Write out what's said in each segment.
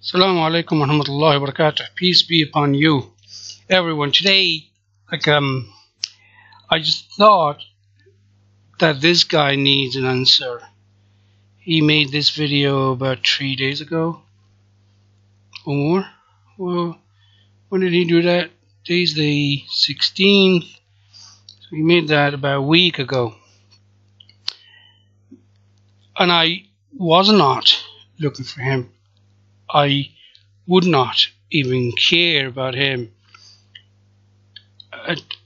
Assalamu alaikum wa rahmatullahi wa barakatuh. Peace be upon you, everyone. Today, I just thought that this guy needs an answer. He made this video about 3 days ago or more. Well, when did he do that? Today's the 16th. So he made that about a week ago. And I was not looking for him. I would not even care about him.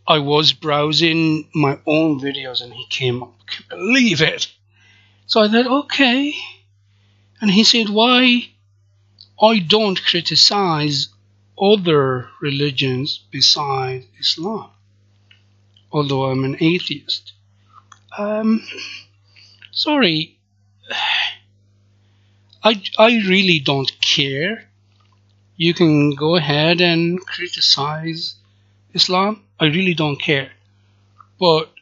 I was browsing my own videos and he came up. I can't believe it. So I thought, okay. And he said, why I don't criticize other religions besides Islam, although I'm an atheist. Sorry. I really don't care. You can go ahead and criticize Islam. I really don't care. But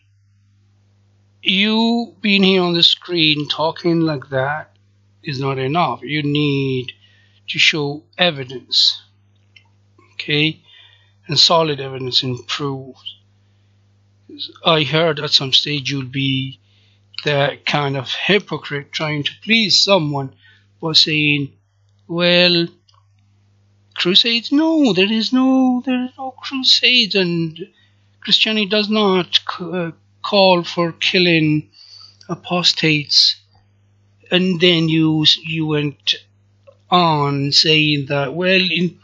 you being here on the screen talking like that is not enough. You need to show evidence. Okay? And solid evidence and proof. I heard at some stage you'll be that kind of hypocrite trying to please someone by saying, well, Crusades? No, there is no Crusades, and Christianity does not call for killing apostates. And then you went on saying that, well, in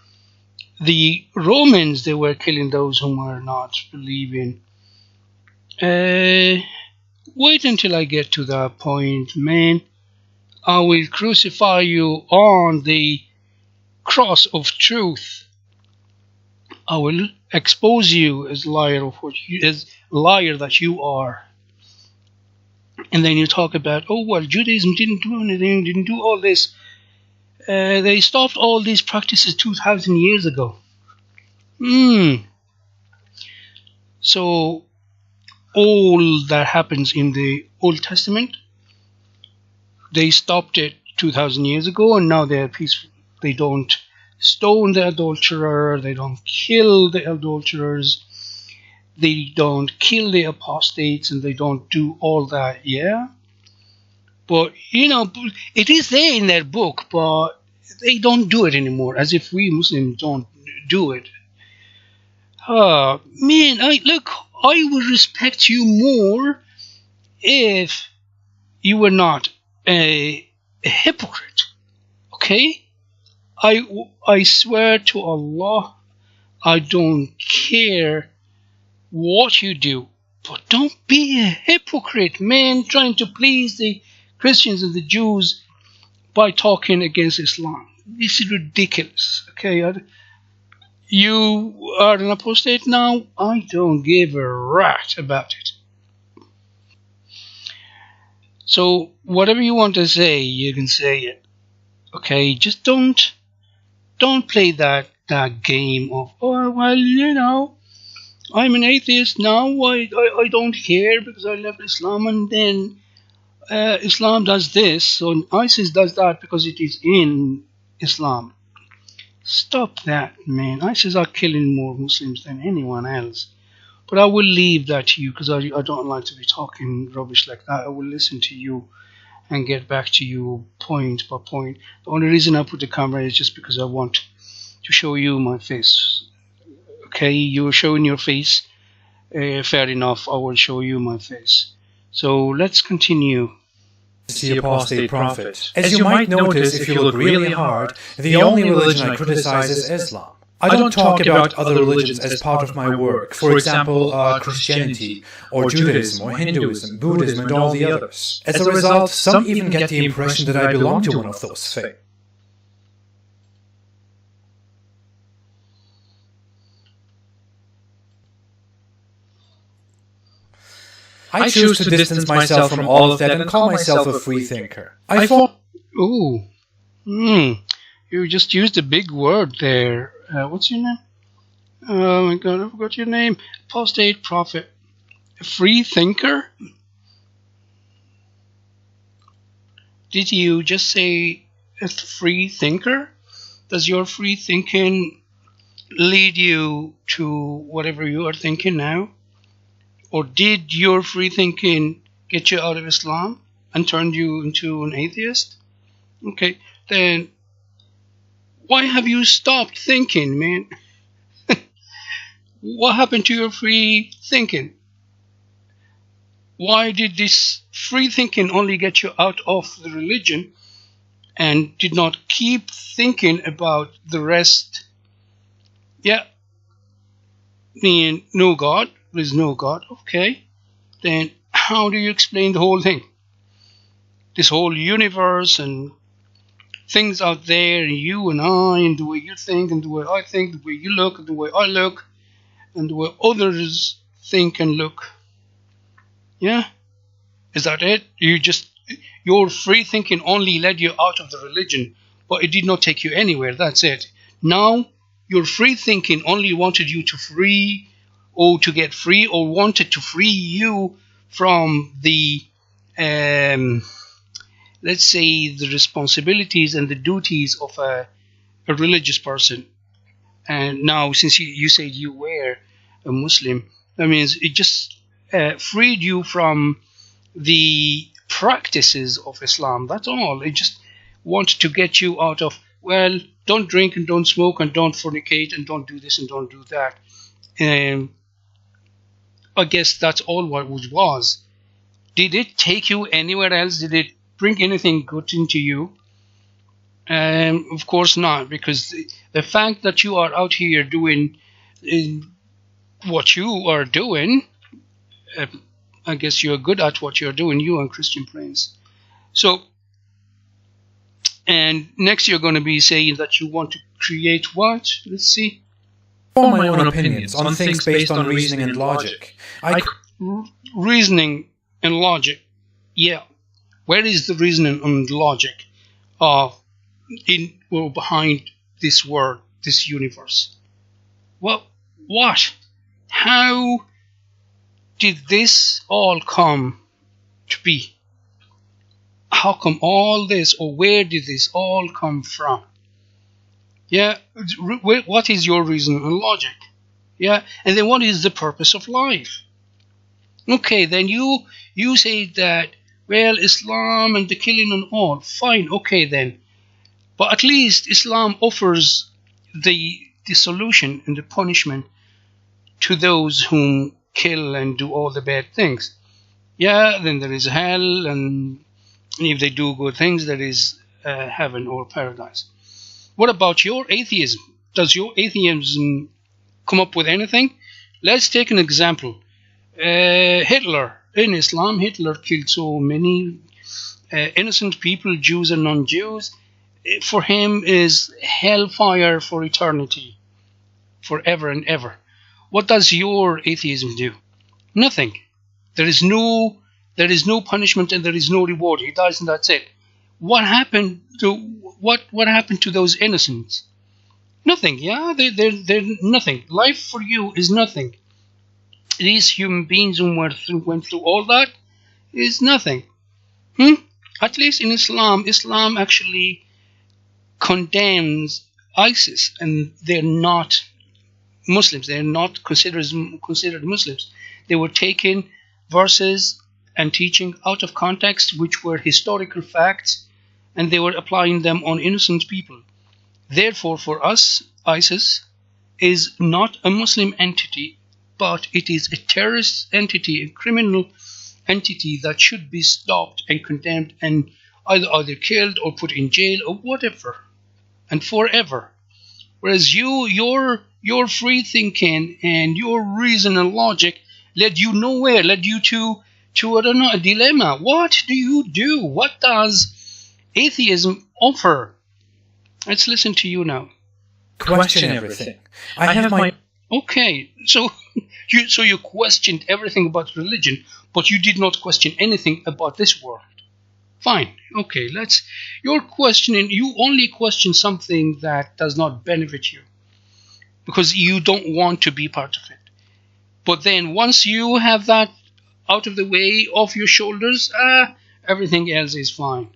the Romans they were killing those who were not believing. Wait until I get to that point, man. I will crucify you on the cross of truth. I will expose you as liar that you are. And then you talk about, oh well, Judaism didn't do anything, didn't do all this. They stopped all these practices 2,000 years ago. So all that happens in the Old Testament, they stopped it 2,000 years ago, and now they're peaceful. They don't stone the adulterer, they don't kill the adulterers, they don't kill the apostates, and they don't do all that, yeah? But, it is there in their book, but they don't do it anymore, as if we Muslims don't do it. Man, I would respect you more if you were not a hypocrite, okay? I swear to Allah, I don't care what you do, but don't be a hypocrite, man, trying to please the Christians and the Jews by talking against Islam. This is ridiculous, okay? You are an apostate now, I don't give a rat about it. So whatever you want to say, you can say it. Okay, just don't play that game of, oh well, I'm an atheist now. I don't care because I left Islam, and then Islam does this, so ISIS does that because it is in Islam. Stop that, man. ISIS are killing more Muslims than anyone else. But I will leave that to you because I don't like to be talking rubbish like that. I will listen to you and get back to you point by point. The only reason I put the camera is just because I want to show you my face. Okay, you're showing your face. Fair enough, I will show you my face. So let's continue. The apostate prophet. As you might notice if you look really hard, the only religion I criticize is Islam. I don't talk about other religions as part of my work, for example, Christianity, or Judaism, or Hinduism, Buddhism, and all the others. As a result, some even get the impression that I belong to one of those things. I choose to distance myself from all of that and call myself a freethinker. I thought... Ooh. You just used a big word there. What's your name? Oh my god, I forgot your name. Apostate prophet. A freethinker? Did you just say a freethinker? Does your free thinking lead you to whatever you are thinking now? Or did your free thinking get you out of Islam and turned you into an atheist? Okay, then why have you stopped thinking, man? What happened to your free thinking? Why did this free thinking only get you out of the religion and did not keep thinking about the rest? Yeah, mean no God, there is no God. Okay, then how do you explain the whole thing? This whole universe and things out there, and you and I, and the way you think, and the way I think, the way you look, and the way I look, and the way others think and look. Yeah? Is that it? Your free thinking only led you out of the religion, but it did not take you anywhere. That's it. Now, your free thinking only wanted you to free, or to get free, or wanted to free you from the, let's say, the responsibilities and the duties of a religious person. And now, since you said you were a Muslim, that means it just freed you from the practices of Islam. That's all. It just wanted to get you out of, well, don't drink and don't smoke and don't fornicate and don't do this and don't do that. I guess that's all what it was. Did it take you anywhere else? Did it bring anything good into you? Of course not, because the fact that you are out here doing what you are doing, I guess you're good at what you're doing, you and Christian Prince. So, and next you're going to be saying that you want to create what? Let's see. Form my own opinions on things based on reasoning and logic. Reasoning and logic. Yeah. Where is the reasoning and logic behind this world, this universe? Well, what? How did this all come to be? How come all this, or where did this all come from? Yeah, what is your reason and logic? Yeah, and then what is the purpose of life? Okay, then you say that, well, Islam and the killing and all, fine, okay then. But at least Islam offers the solution and the punishment to those whom kill and do all the bad things. Yeah, then there is hell, and if they do good things, there is heaven or paradise. What about your atheism? Does your atheism come up with anything? Let's take an example. Hitler. In Islam, Hitler killed so many innocent people, Jews and non-Jews. For him is hellfire for eternity, forever and ever. What does your atheism do? Nothing. There is no punishment and there is no reward. He dies and that's it. What happened to those innocents? Nothing. Yeah, they're nothing. Life for you is nothing. These human beings who went through all that is nothing. At least in Islam actually condemns ISIS, and they're not Muslims. They're not considered Muslims. They were taking verses and teaching out of context, which were historical facts, and they were applying them on innocent people. Therefore, for us, ISIS is not a Muslim entity, but it is a terrorist entity, a criminal entity that should be stopped and condemned and either killed or put in jail or whatever, and forever. Whereas your free thinking and your reason and logic led you nowhere, led you to I don't know, a dilemma. What do you do? What does atheism offer? Let's listen to you now. Question everything. I have my... Okay, so you questioned everything about religion, but you did not question anything about this world. Fine, okay, you're questioning, you only question something that does not benefit you, because you don't want to be part of it. But then once you have that out of the way, off your shoulders, everything else is fine.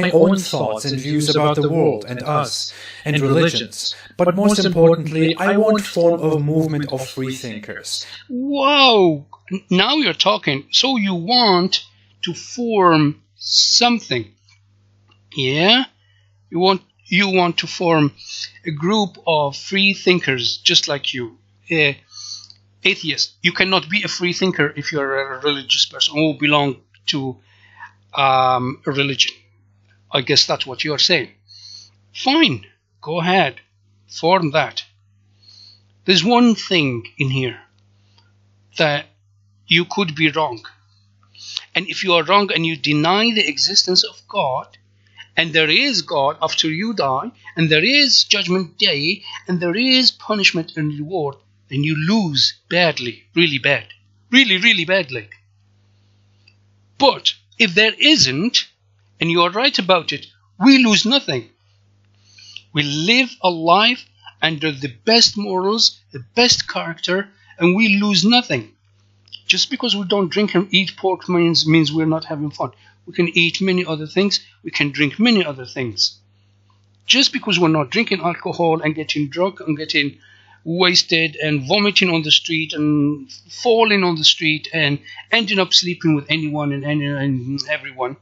my own thoughts and views about the world and us and religions, but most importantly, I want to form a movement of free thinkers. Wow! Now you're talking. So you want to form something. Yeah? You want to form a group of free thinkers just like you. Atheist. You cannot be a free thinker if you're a religious person who belong to a religion. I guess that's what you're saying. Fine. Go ahead. Form that. There's one thing in here that you could be wrong. And if you are wrong and you deny the existence of God, and there is God after you die, and there is judgment day, and there is punishment and reward, then you lose badly, really bad, really badly. But if there isn't, and you are right about it, we lose nothing. We live a life under the best morals, the best character, and we lose nothing. Just because we don't drink and eat pork means we're not having fun. We can eat many other things. We can drink many other things. Just because we're not drinking alcohol and getting drunk and getting wasted and vomiting on the street and falling on the street and ending up sleeping with anyone and everyone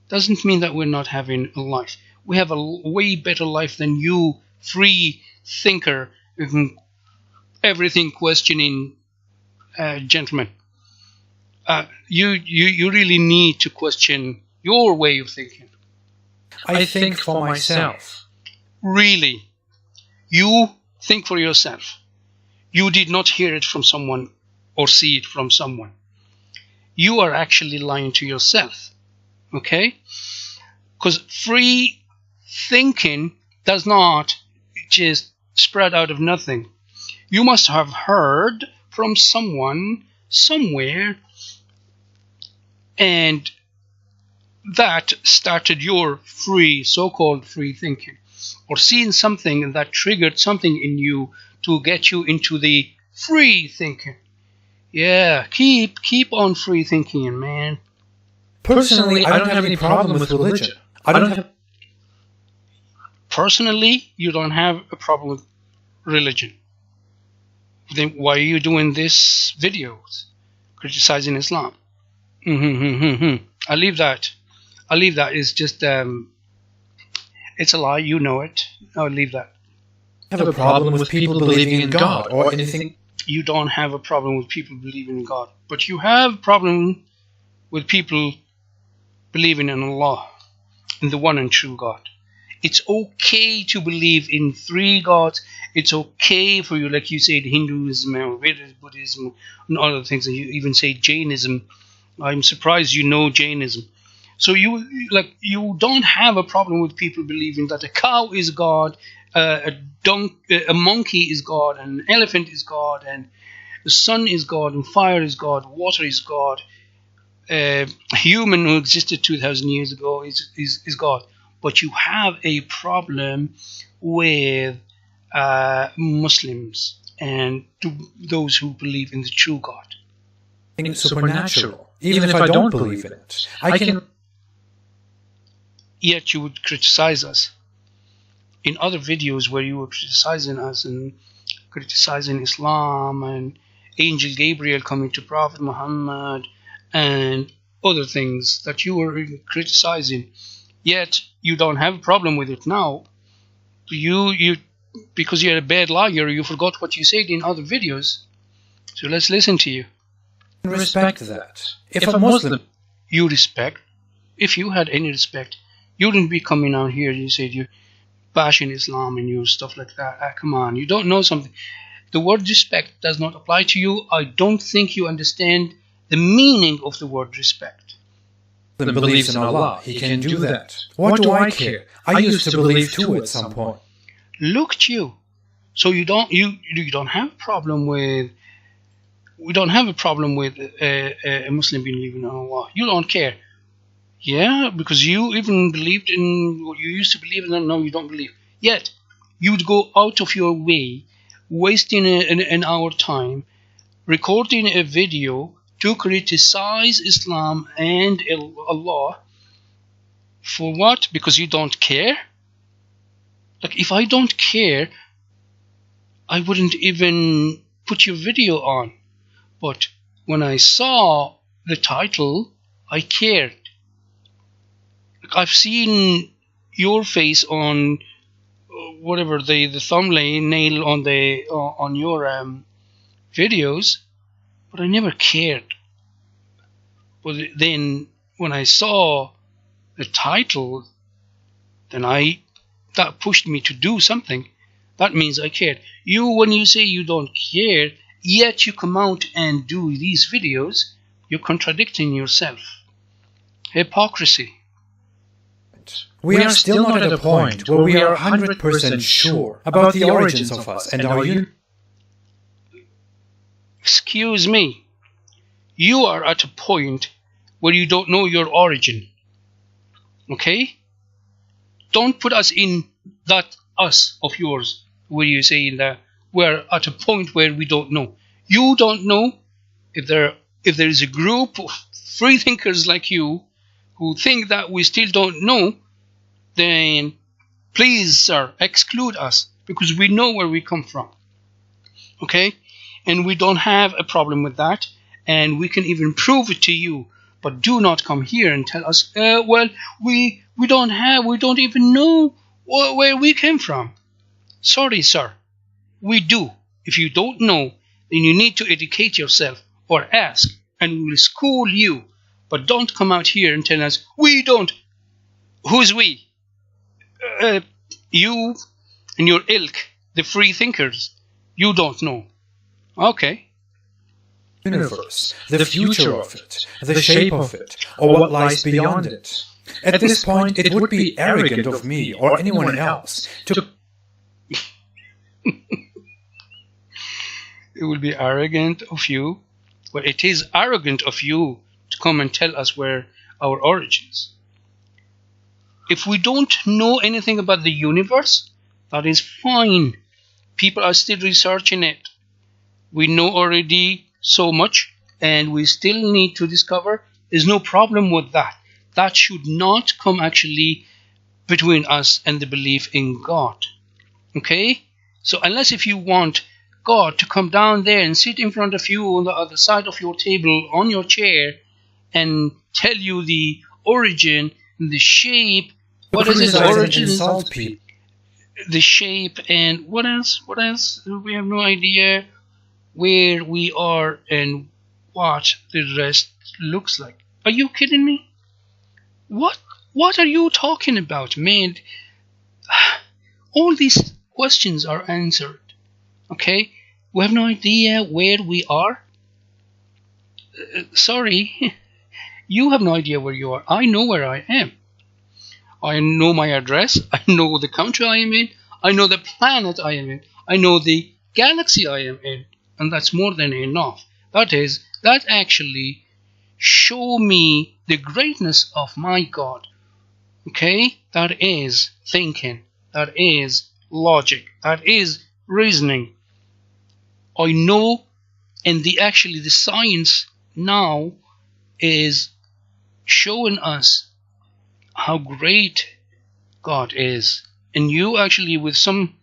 doesn't mean that we're not having a life. We have a way better life than you, free thinker, everything questioning gentlemen. You really need to question your way of thinking. I think for myself. Really? You think for yourself. You did not hear it from someone or see it from someone. You are actually lying to yourself. Okay? Because free thinking does not just spread out of nothing. You must have heard from someone somewhere, and that started your so-called free thinking, or seeing something that triggered something in you to get you into the free thinking. Yeah, keep on free thinking, man. Personally, I don't have any problem with religion. Personally, you don't have a problem with religion. Then why are you doing this videos criticizing Islam? I'll leave that. It's just it's a lie. You know it. I'll leave that. I have a problem with people believing in God or anything. You don't have a problem with people believing in God, but you have a problem with people believing in Allah, in the one and true God. It's okay to believe in three gods. It's okay for you, like you said, Hinduism and Buddhism and other things, and you even say Jainism. I'm surprised you know Jainism. So you don't have a problem with people believing that a cow is God, a monkey is God, an elephant is God, and the sun is God, and fire is God, water is God. A human who existed 2,000 years ago is God. But you have a problem with Muslims and those who believe in the true God. Supernatural. Even if I don't believe in it, I can. Yet you would criticize us. In other videos where you were criticizing us and criticizing Islam and Angel Gabriel coming to Prophet Muhammad and other things that you were criticizing, yet you don't have a problem with it now. You because you're a bad liar, you forgot what you said in other videos. So let's listen to you. Respect that. If a Muslim, you respect. If you had any respect, you wouldn't be coming out here. You said you're bashing Islam and you stuff like that. Come on, you don't know something. The word respect does not apply to you. I don't think you understand the meaning of the word respect. Muslim believes in Allah. He can do that. What do I care? I used to believe too at some point. Look at you. So you don't have a problem with. We don't have a problem with a Muslim believing in Allah. You don't care. Yeah, because you even believed in what you used to believe in, and now you don't believe. Yet, you'd go out of your way, wasting an hour time, recording a video to criticize Islam and Allah, For what? Because you don't care? Like, if I don't care, I wouldn't even put your video on. But when I saw the title, I cared. Like, I've seen your face on whatever the thumbnail on your videos, but I never cared. But then when I saw the title, then that pushed me to do something. That means I cared. When you say you don't care, yet you come out and do these videos, you're contradicting yourself. Hypocrisy. We are still not at a point where we are 100% sure about the origins of us and our universe. Excuse me. You are at a point where you don't know your origin. Okay? Don't put us in that us of yours where you say that we're at a point where we don't know. You don't know. If there is a group of free thinkers like you who think that we still don't know, then please, sir, exclude us, because we know where we come from. Okay? And we don't have a problem with that, and we can even prove it to you. But do not come here and tell us, well, we don't even know where we came from. Sorry, sir. We do. If you don't know, then you need to educate yourself or ask, and we will school you. But don't come out here and tell us, we don't. Who's we? You and your ilk, the free thinkers. You don't know. Okay. Universe, the future of it, the shape of it, or what lies beyond it. At this point, it would be arrogant of me or anyone else to... It will be arrogant of you. Well, it is arrogant of you to come and tell us where our origins. If we don't know anything about the universe, that is fine. People are still researching it. We know already so much, and we still need to discover. There's no problem with that. That should not come actually between us and the belief in God. Okay? So unless if you want God to come down there and sit in front of you on the other side of your table on your chair and tell you the origin, the shape, what is the origin? The shape, and what else? What else? We have no idea where we are and what the rest looks like. Are you kidding me? What are you talking about, man? All these questions are answered. Okay? We have no idea where we are. Sorry. You have no idea where you are. I know where I am. I know my address. I know the country I am in. I know the planet I am in. I know the galaxy I am in. And that's more than enough. That actually show me the greatness of my God. Okay? That is thinking. That is logic. That is reasoning. I know, and the science now is showing us how great God is. And you actually, with some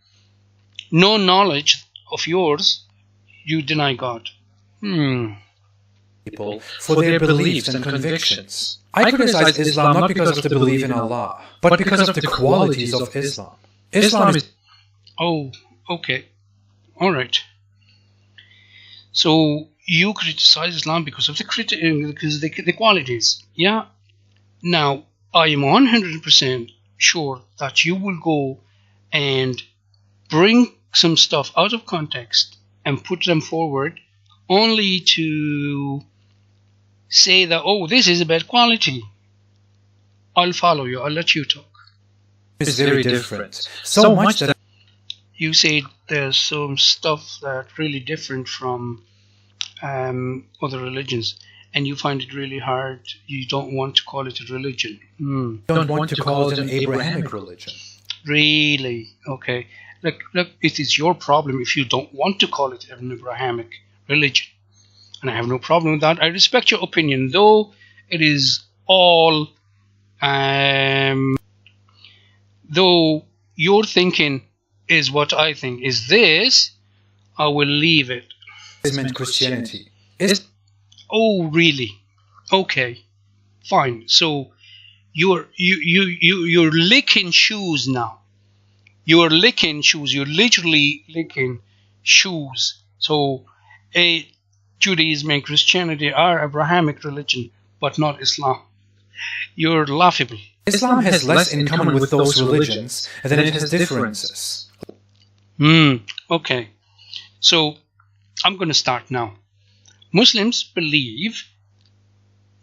no knowledge of yours, you deny God. People for their beliefs and convictions. I criticize Islam not because of the belief in Allah, but because of the qualities of Islam. Islam is... Oh, okay. Alright. So you criticize Islam because of the qualities. Yeah. Now, I am 100% sure that you will go and bring some stuff out of context and put them forward only to say that, oh, this is a bad quality. I'll follow you. I'll let you talk. It's very different. So much that... You said there's some stuff that's really different from other religions, and you find it really hard. You don't want to call it a religion. Don't want to call it an Abrahamic religion. Really? Okay. Look, it is your problem if you don't want to call it an Abrahamic religion. And I have no problem with that. I respect your opinion, though it is all Though your thinking is what I think is this, I will leave it. Meant Christianity. Oh, really? Okay, fine. So you're licking shoes now. You're licking shoes. You're literally licking shoes. So, Judaism and Christianity are Abrahamic religion, but not Islam. You're laughable. Islam has less in common with those religions than it has differences. Okay. So, I'm going to start now. Muslims believe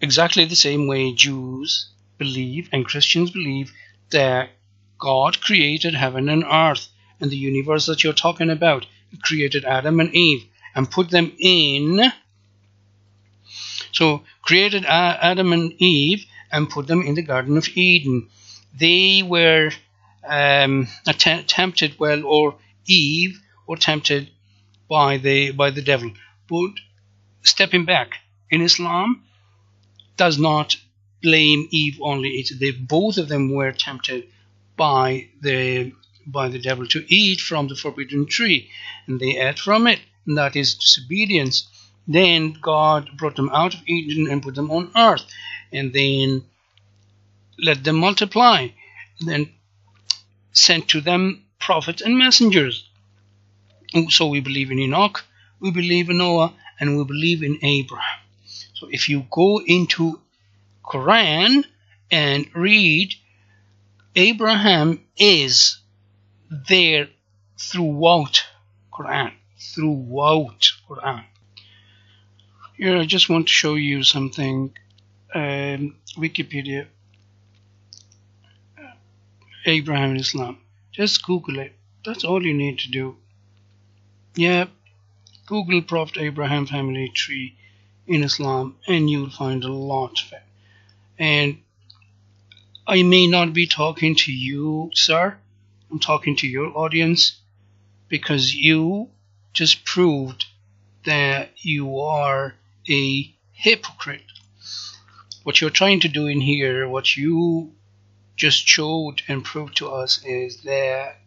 exactly the same way Jews believe and Christians believe that God created heaven and earth and the universe that you're talking about. He created Adam and Eve and put them in. So, created Adam and Eve and put them in the Garden of Eden. They were tempted, or Eve were tempted by the devil. But stepping back, in Islam, does not blame Eve only. Both of them were tempted by the devil to eat from the forbidden tree, and they ate from it, and that is disobedience. Then God brought them out of Eden and put them on earth, and then let them multiply, and then sent to them prophets and messengers. So we believe in Enoch, we believe in Noah, and we believe in Abraham. So if you go into Quran and read, Abraham is there throughout Quran. Here, I just want to show you something. Wikipedia, Abraham in Islam. Just Google it. That's all you need to do. Yeah, Google Prophet Abraham family tree in Islam, and you'll find a lot of it. And I may not be talking to you, sir. I'm talking to your audience, because you just proved that you are a hypocrite. What you're trying to do in here, what you just showed and proved to us, is that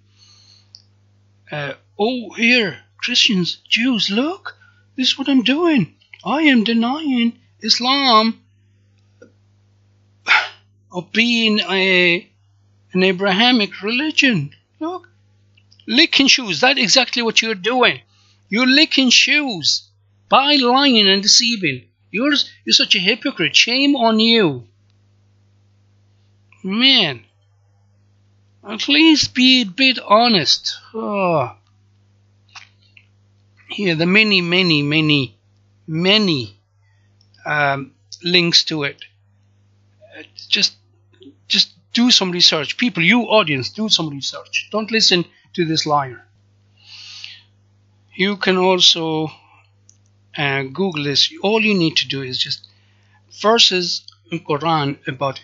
oh, here, Christians, Jews, look, this is what I'm doing. I am denying Islam of being an Abrahamic religion. Look, licking shoes. That's exactly what you're doing. You're licking shoes by lying and deceiving. You're such a hypocrite. Shame on you. Man, at least be a bit honest. Oh. Here, the many links to it. Just do some research. People, you audience, do some research. Don't listen to this liar. You can also Google this. All you need to do is just verses in Quran about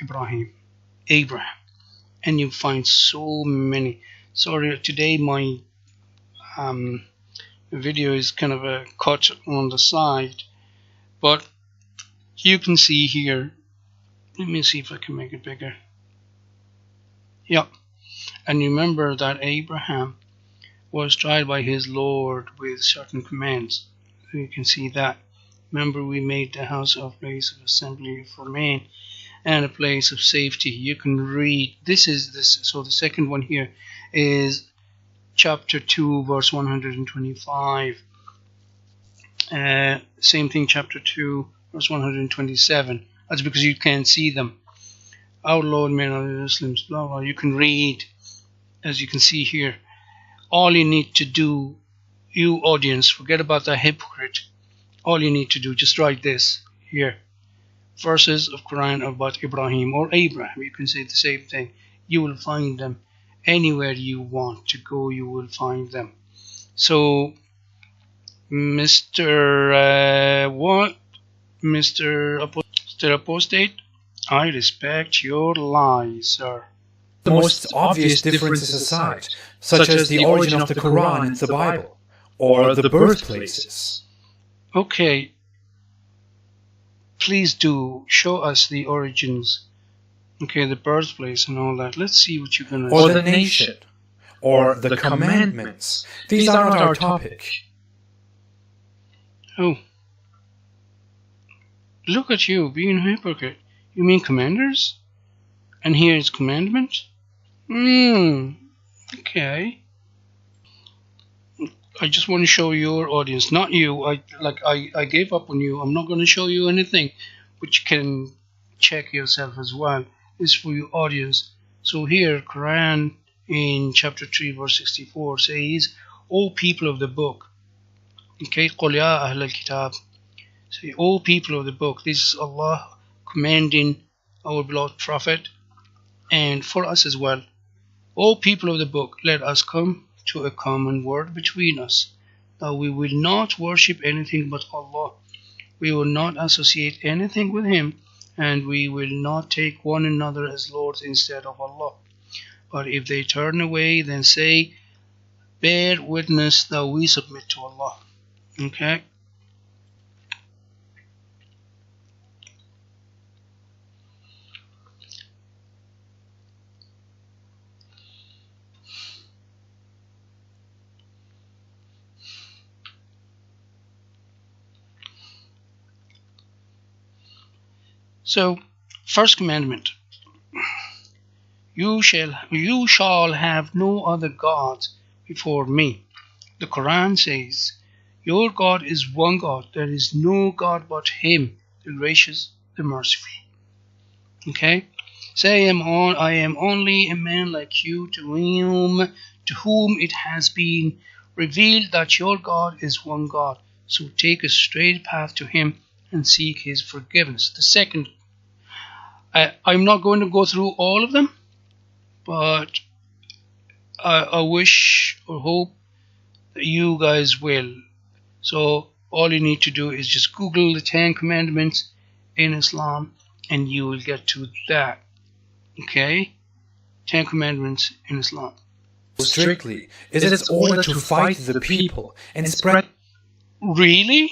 Abraham, and you find so many. Sorry, today my video is kind of a cut on the side, but you can see here. Let me see if I can make it bigger. Yeah, and remember that Abraham was tried by his Lord with certain commands. You can see that. Remember, we made the house a place of assembly for men and a place of safety. You can read. This is this. So the second one here is chapter 2, verse 125. Same thing, chapter 2, verse 127. That's because you can't see them. Our Lord, men of the Muslims, blah, blah. You can read, as you can see here. All you need to do, you audience, forget about the hypocrite. All you need to do, just write this here. Verses of Quran about Ibrahim or Abraham. You can say the same thing. You will find them anywhere you want to go. You will find them. So, Mr. Apostate, I respect your lies, sir. The most obvious differences aside, such as the origin of the Quran and the Bible, or the birthplaces. Okay, please do show us the origins Okay, the birthplace and all that. Let's see what you're gonna or say. the nation, or the commandments. These are not our topic. Oh. Look at you, being a hypocrite. You mean commanders? And here is commandment? Okay. I just want to show your audience, not you. I gave up on you. I'm not going to show you anything, but you can check yourself as well. It's for your audience. So here, Quran in chapter 3, verse 64 says, O people of the book. Okay, قُلْ يَا أَهْلَ الْكِتَابِ. Say, O people of the book. This is Allah commanding our beloved Prophet, and for us as well. O people of the book, let us come to a common word between us, that we will not worship anything but Allah. We will not associate anything with Him, and we will not take one another as lords instead of Allah. But if they turn away, then say, bear witness that we submit to Allah. Okay? So, first commandment, you shall have no other gods before me. The Quran says, your God is one God, there is no God but Him, the gracious, the merciful. Okay? Say, I am only a man like you, to whom it has been revealed that your God is one God. So take a straight path to Him and seek His forgiveness. The second, I'm not going to go through all of them, but I wish or hope that you guys will. So all you need to do is just Google the 10 Commandments in Islam and you will get to that. Okay? 10 Commandments in Islam. Strictly, is it in order to fight the people and spread... Really?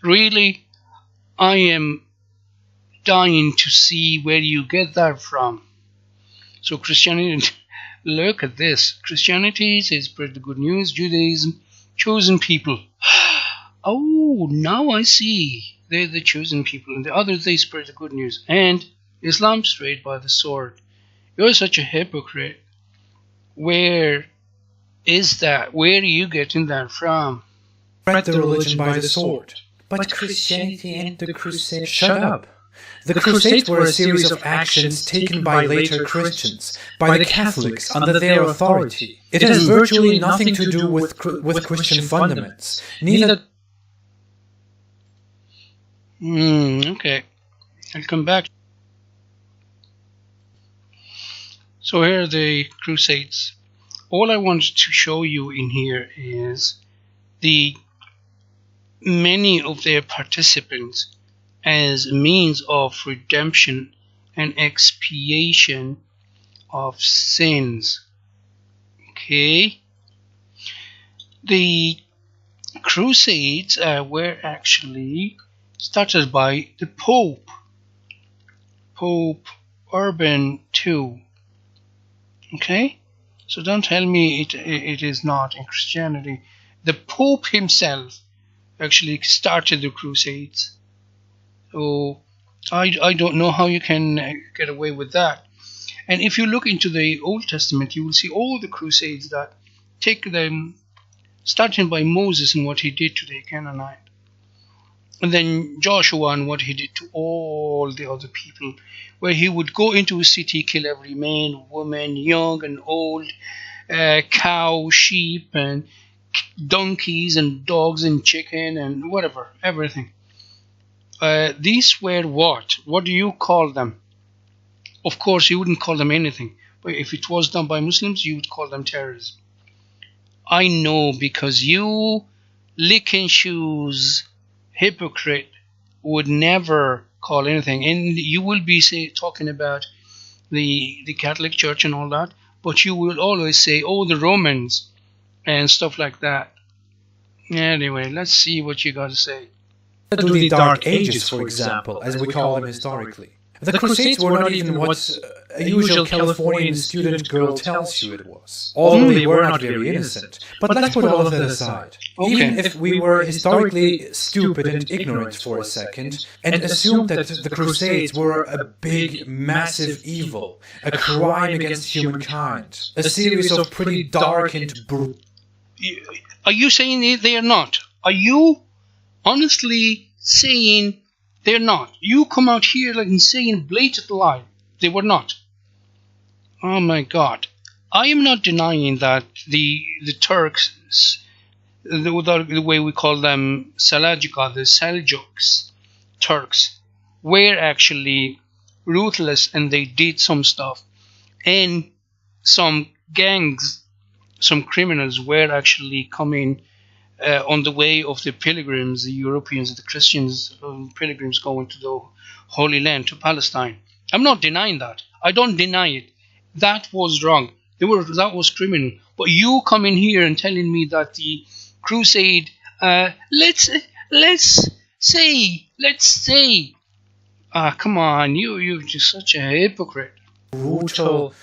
Really? I am dying to see where you get that from. So Christianity, look at this. Christianity says spread the good news. Judaism, chosen people. Oh, now I see. They're the chosen people. And the others, they spread the good news. And Islam straight by the sword. You're such a hypocrite. Where is that? Where are you getting that from? Spread the religion by the sword. But Christianity and the Crusades... Shut up. The Crusades were a series of actions taken by later Christians, by the Catholics, under their authority. It has virtually nothing to do with Christian fundamentals. Neither... Okay. I'll come back. So here are the Crusades. All I wanted to show you in here is the many of their participants as a means of redemption and expiation of sins. Okay? The Crusades were actually started by the Pope Urban II. Okay? So don't tell me it is not in Christianity. The Pope himself actually started the Crusades. So I don't know how you can get away with that. And if you look into the Old Testament, you will see all the Crusades that take them, starting by Moses and what he did to the Canaanite. And then Joshua and what he did to all the other people, where he would go into a city, kill every man, woman, young and old, cow, sheep, and donkeys, and dogs, and chicken, and whatever, everything. These were what? What do you call them? Of course, you wouldn't call them anything. But if it was done by Muslims, you would call them terrorism. I know, because you, licking shoes, hypocrite, would never call anything. And you will be talking about the Catholic Church and all that, but you will always say, oh, the Romans, and stuff like that. Anyway, let's see what you got to say. To the Dark Ages, for example, as we call them historically. The Crusades were not even what a usual Californian student girl tells you it was, although they were not very innocent. But let's put all of that aside. Okay. Even if we were historically stupid and ignorant for a second, and assumed that the Crusades were a big, massive evil, a crime against humankind, a series of pretty dark and brutal... Are you saying they are not? Are you honestly saying they're not? You come out here like and saying blatant lie. They were not. Oh my God. I am not denying that the Turks, the way we call them Seljuk, the Seljuks, Turks, were actually ruthless and they did some stuff. And some gangs, some criminals were actually coming on the way of the pilgrims, the Europeans, the Christians, pilgrims going to the Holy Land, to Palestine. I'm not denying that. I don't deny it. That was wrong. That was criminal. But you come in here and telling me that the crusade, let's say, come on, you're just such a hypocrite. Brutal,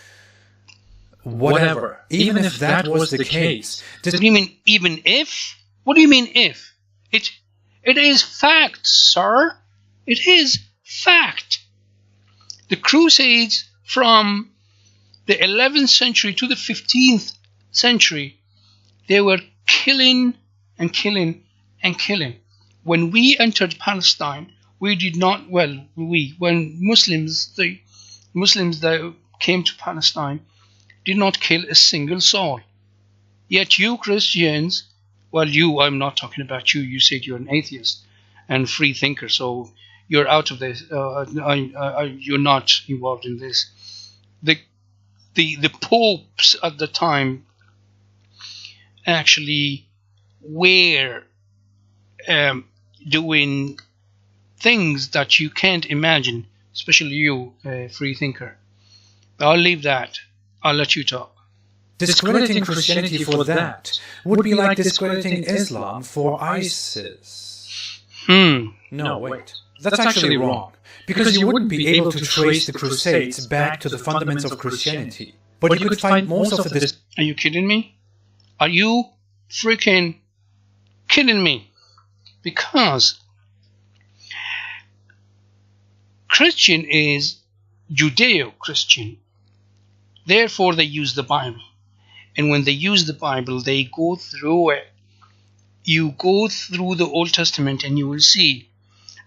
whatever. Even if that was the case. What do you mean, even if? What do you mean, if? It is fact, sir. It is fact. The Crusades from the 11th century to the 15th century, they were killing and killing and killing. When we entered Palestine, we did not, when Muslims that came to Palestine did not kill a single soul. Yet you Christians, I'm not talking about you. You said you're an atheist and freethinker, so you're out of this. You're not involved in this. The popes at the time actually were doing things that you can't imagine, especially you, freethinker. I'll leave that. I'll let you talk. Discrediting Christianity for that would be like discrediting Islam for ISIS. No, wait. That's actually wrong. Because you wouldn't be able to trace the Crusades back to the fundamentals of Christianity. But you could find most of this... Are you kidding me? Are you freaking kidding me? Because Christian is Judeo-Christian. Therefore, they use the Bible. And when they use the Bible, they go through it. You go through the Old Testament and you will see.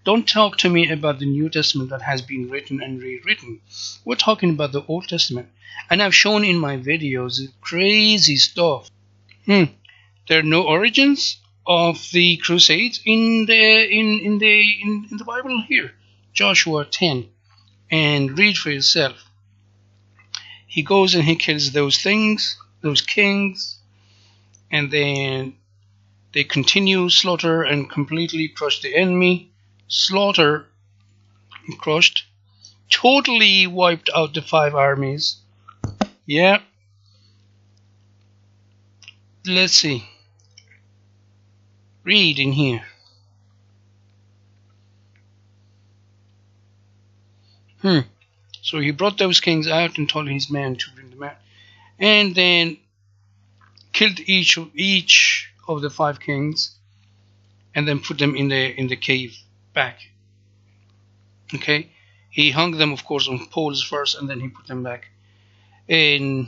Don't talk to me about the New Testament that has been written and rewritten. We're talking about the Old Testament. And I've shown in my videos crazy stuff. There are no origins of the Crusades in the Bible here. Joshua 10. And read for yourself. He goes and he kills those things, those kings, and then they continue slaughter and completely crush the enemy. Slaughter and crushed. Totally wiped out the 5 armies. Yeah. Let's see. Read in here. So he brought those kings out and told his men to bring them out, and then killed each of the 5 kings, and then put them in the cave back. Okay, he hung them, of course, on poles first, and then he put them back in,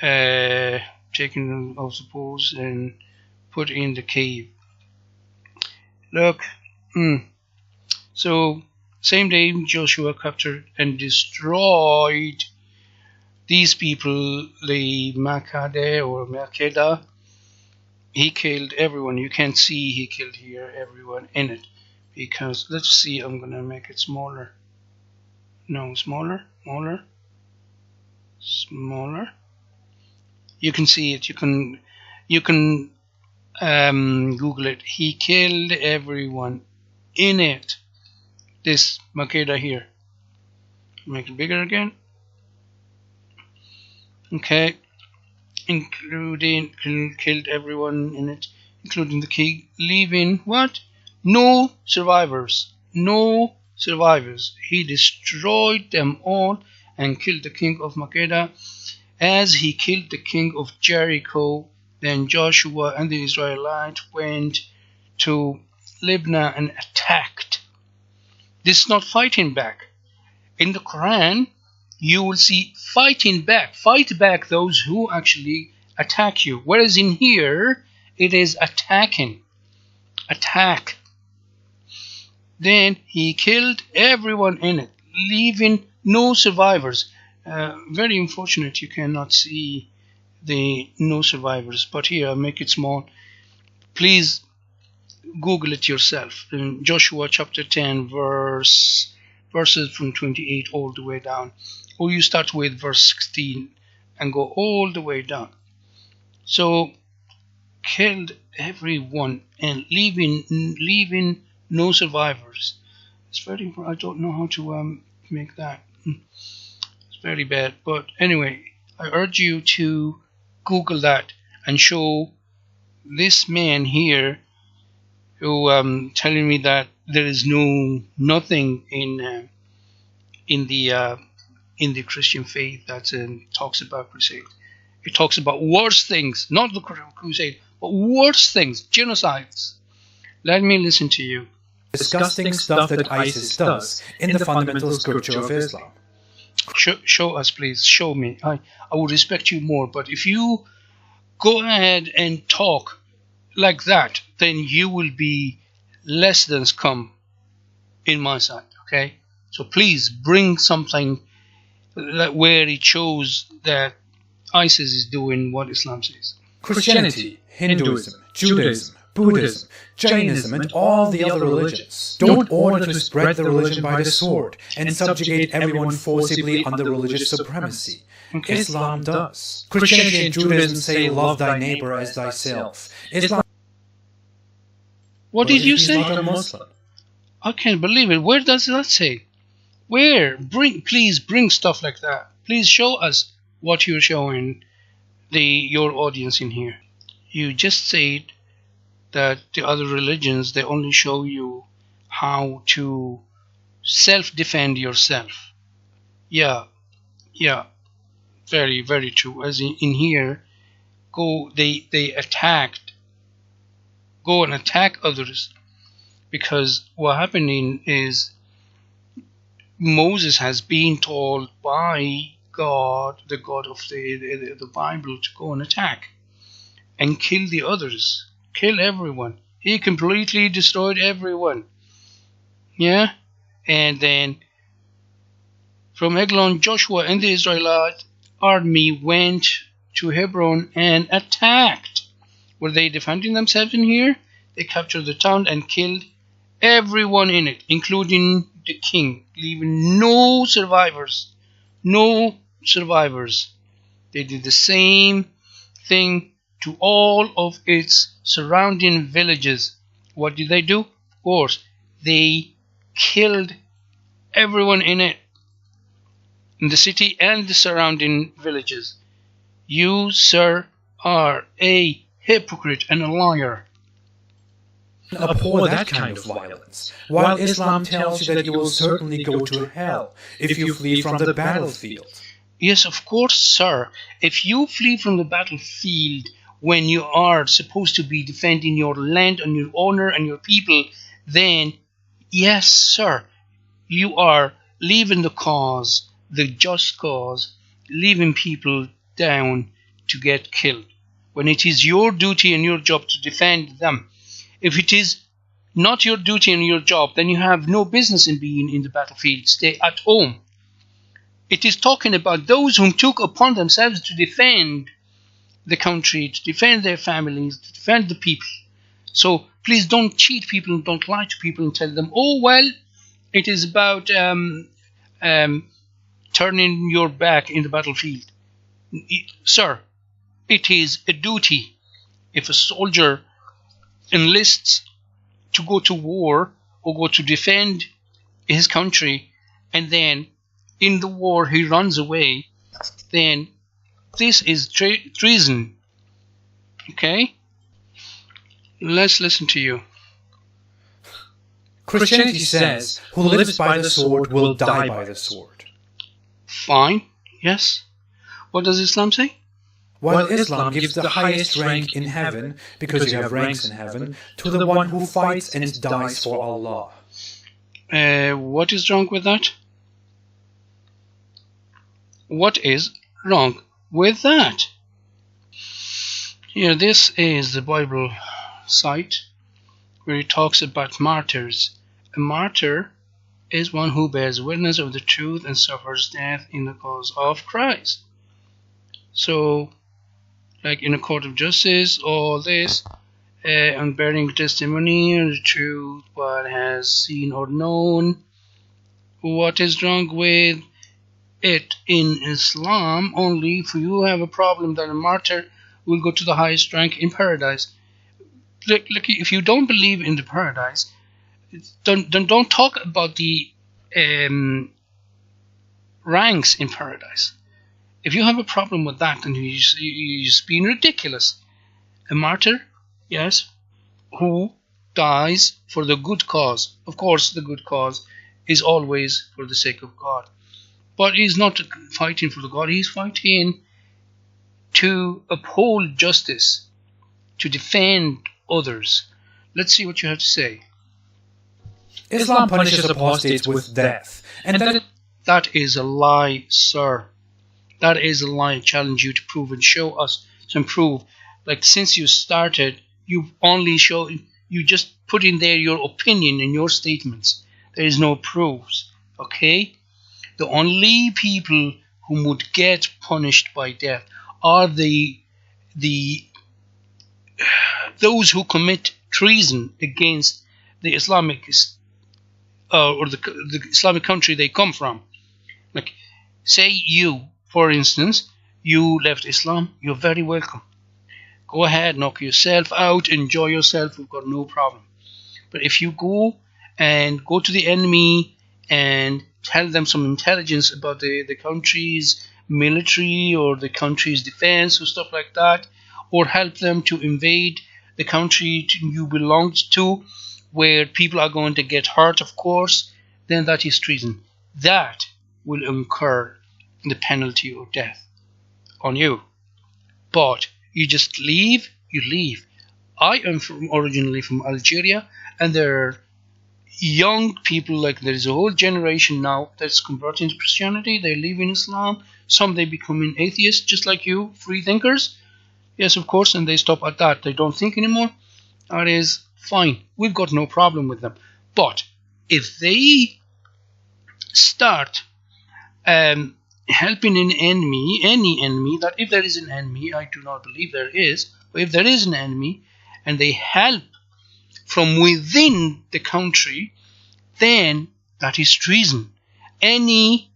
taken them off the poles and put in the cave. Look, so. Same day, Joshua captured and destroyed these people, the Makeda. He killed everyone. You can see he killed here everyone in it. Because, let's see, I'm going to make it smaller. No, smaller. You can see it. You can Google it. He killed everyone in it. This Makeda here. Make it bigger again. Okay. Including killed everyone in it, including the king, leaving what? No survivors. No survivors. He destroyed them all and killed the king of Makeda as he killed the king of Jericho. Then Joshua and the Israelites went to Libnah and attacked. This is not fighting back. In the Quran, you will see fighting back. Fight back those who actually attack you. Whereas in here, it is attacking. Attack. Then he killed everyone in it, leaving no survivors. Very unfortunate you cannot see the no survivors, but here I'll make it small. Please Google it yourself. In Joshua chapter 10 verses from 28 all the way down, or you start with verse 16 and go all the way down. So killed everyone and leaving no survivors. It's very important. I don't know how to make that. It's very bad, but anyway, I urge you to Google that and show this man here who telling me that there is nothing in the Christian faith that talks about crusade. It talks about worse things, not the crusade, but worse things, genocides. Let me listen to you. Disgusting stuff that ISIS does in the fundamental scripture of Islam. Show us, please. Show me. I would respect you more. But if you go ahead and talk like that, then you will be less than scum in my sight. Okay? So please bring something where it shows that ISIS is doing what Islam says. Christianity, Hinduism, Judaism, Buddhism, Jainism, and all the other religions don't order to spread the religion by the sword and subjugate everyone forcibly under religious supremacy. Okay. Islam does. Christianity and Judaism say love thy neighbor as thyself. Islam. What did you say? Not a Muslim. I can't believe it. Where does that say? Where? Please bring stuff like that. Please show us what you're showing your audience in here. You just said that the other religions, they only show you how to self-defend yourself. Yeah, very, very true. As in here, they attacked, go and attack others, because what happening is Moses has been told by God, the God of the Bible, to go and attack and kill the others. Kill everyone. He completely destroyed everyone. Yeah? And then from Eglon, Joshua and the Israelite army went to Hebron and attacked. Were they defending themselves in here? They captured the town and killed everyone in it, including the king, leaving no survivors. No survivors. They did the same thing to all of its surrounding villages. What did they do? Of course, they killed everyone in it, in the city and the surrounding villages. You, sir, are a hypocrite and a liar. Abhor that kind of violence, while Islam tells you that you will certainly go to hell if you flee from the battlefield. Yes, of course, sir. If you flee from the battlefield when you are supposed to be defending your land and your honor and your people, then yes, sir, you are leaving the cause, the just cause, leaving people down to get killed, when it is your duty and your job to defend them. If it is not your duty and your job, then you have no business in being in the battlefield. Stay at home. It is talking about those whom took upon themselves to defend the country, to defend their families, to defend the people. So please don't cheat people and don't lie to people and tell them, oh, well, it is about turning your back in the battlefield. Sir, it is a duty. If a soldier enlists to go to war or go to defend his country, and then in the war he runs away, then this is treason. Okay? Let's listen to you. Christianity says, who lives by the sword will die by the sword. Fine, yes. What does Islam say? While Islam gives the highest rank in heaven, because you have ranks in heaven, to the one who fights and dies for Allah. What is wrong with that? What is wrong with that? Here, this is the Bible site where it talks about martyrs. A martyr is one who bears witness of the truth and suffers death in the cause of Christ. So, like in a court of justice, all this, and bearing testimony of the truth, what has seen or known. What is wrong with it in Islam? Only if you have a problem that a martyr will go to the highest rank in paradise. Look, if you don't believe in the paradise, don't talk about the ranks in paradise. If you have a problem with that, then you're just being ridiculous. A martyr, yes, who dies for the good cause. Of course, the good cause is always for the sake of God. But he's not fighting for the God. He's fighting to uphold justice, to defend others. Let's see what you have to say. Islam punishes apostates with death, and that is a lie, sir. That is a lie. I challenge you to prove and show us some proof. Like, since you started, you just put in there your opinion and your statements. There is no proofs. Okay? The only people who would get punished by death are those who commit treason against the Islamic or the Islamic country they come from. Like, say you, for instance, you left Islam, you're very welcome. Go ahead, knock yourself out, enjoy yourself, we've got no problem. But if you go to the enemy and tell them some intelligence about the country's military or the country's defense or stuff like that, or help them to invade the country you belonged to, where people are going to get hurt, of course, then that is treason. That will incur the penalty of death on you. But you just leave, you leave. I am originally from Algeria, and there are young people, like there is a whole generation now that's converting to Christianity. They live in Islam. Some they become atheists, just like you, freethinkers. Yes, of course, and they stop at that. They don't think anymore. That is fine. We've got no problem with them. But if they start helping an enemy, any enemy, that if there is an enemy, I do not believe there is, but if there is an enemy, and they help from within the country, then that is treason. Any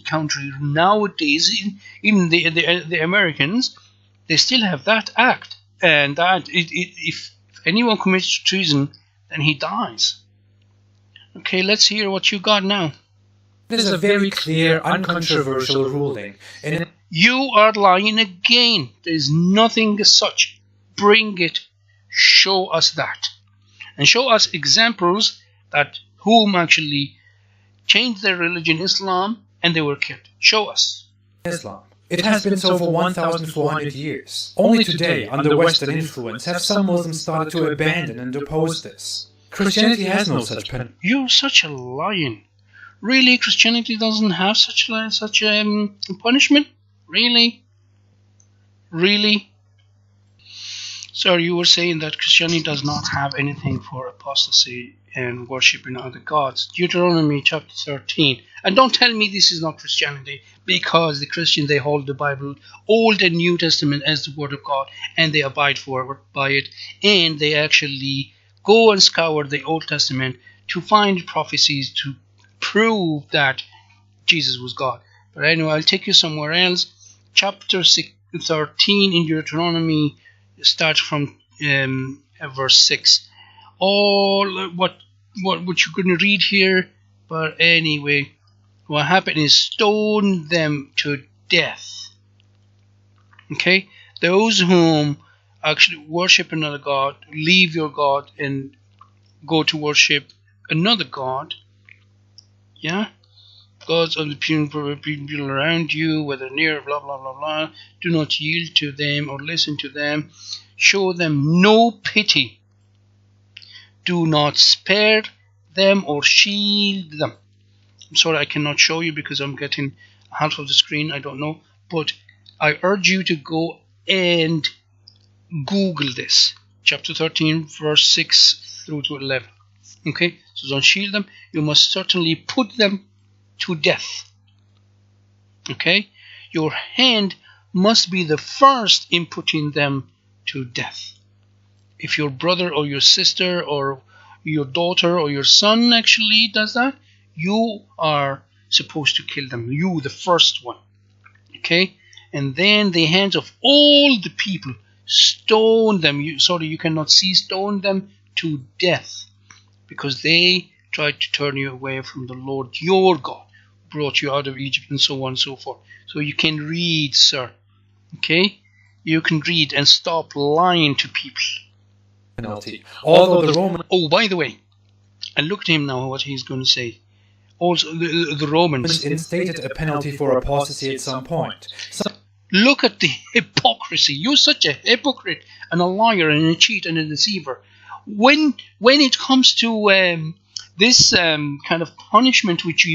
country nowadays, even the Americans, they still have that act, and that if anyone commits treason, then he dies. Okay, let's hear what you got now. This is a very clear, uncontroversial ruling. And you are lying again. There is nothing as such. Bring it. Show us that. And show us examples that whom actually changed their religion, Islam, and they were killed. Show us. Islam. It has been so for 1,400 years. Only today, under Western influence, have some Muslims started to abandon and oppose this. Christianity has no such penalty. You're such a lion. Really, Christianity doesn't have such punishment? Really? Really? Sir, you were saying that Christianity does not have anything for apostasy and worshipping other gods. Deuteronomy chapter 13. And don't tell me this is not Christianity, because the Christians, they hold the Bible, Old and New Testament, as the Word of God, and they abide by it, and they actually go and scour the Old Testament to find prophecies to prove that Jesus was God. But anyway, I'll take you somewhere else. Chapter 13 in Deuteronomy starts from verse 6. All what you couldn't read here, but anyway, what happened is stone them to death. Okay, those whom actually worship another god, leave your God and go to worship another god, yeah, gods of the people around you, whether near, blah, blah, blah, blah, do not yield to them or listen to them. Show them no pity. Do not spare them or shield them. I'm sorry, I cannot show you because I'm getting half of the screen. I don't know. But I urge you to go and Google this. Chapter 13, verse 6 through to 11. Okay? So don't shield them. You must certainly put them to death. Okay? Your hand must be the first in putting them to death. If your brother or your sister or your daughter or your son actually does that, you are supposed to kill them. You, the first one. Okay? And then the hands of all the people, stone them. You cannot see, stone them to death, because they tried to turn you away from the Lord your God, brought you out of Egypt, and so on and so forth. So you can read, sir. Okay? You can read and stop lying to people. Penalty. Although the Roman... Oh, by the way, and look at him now, what he's going to say. Also, the Romans instated a penalty for apostasy at some point. Look at the hypocrisy. You're such a hypocrite and a liar and a cheat and a deceiver. When it comes to this kind of punishment which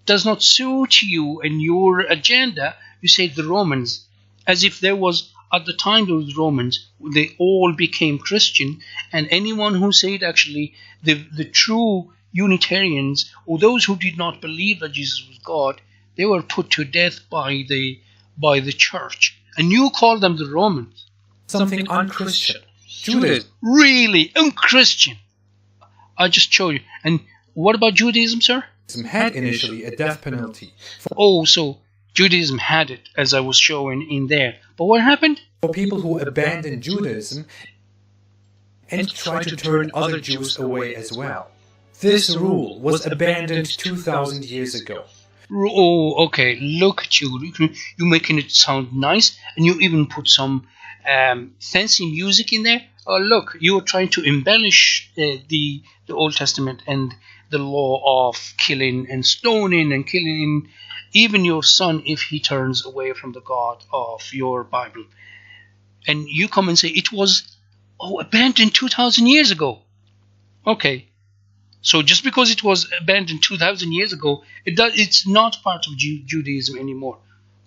does not suit you and your agenda, you say the Romans, as if there was, at the time of the Romans, they all became Christian, and anyone who said actually the true Unitarians, or those who did not believe that Jesus was God, they were put to death by the church. And you call them the Romans. Something unchristian. Judaism. Really? Unchristian. I just show you. And what about Judaism, sir? Had initially a death penalty. Oh, so Judaism had it, as I was showing in there. But what happened? For people who abandoned Judaism and tried to turn other Jews away as well. This rule was abandoned 2,000 years ago. Oh, okay. Look at you. You're making it sound nice, and you even put some fancy music in there. Oh, look, you are trying to embellish the Old Testament and the law of killing and stoning and killing even your son if he turns away from the God of your Bible. And you come and say it was abandoned 2,000 years ago. Okay. So just because it was abandoned 2,000 years ago, it's not part of Judaism anymore.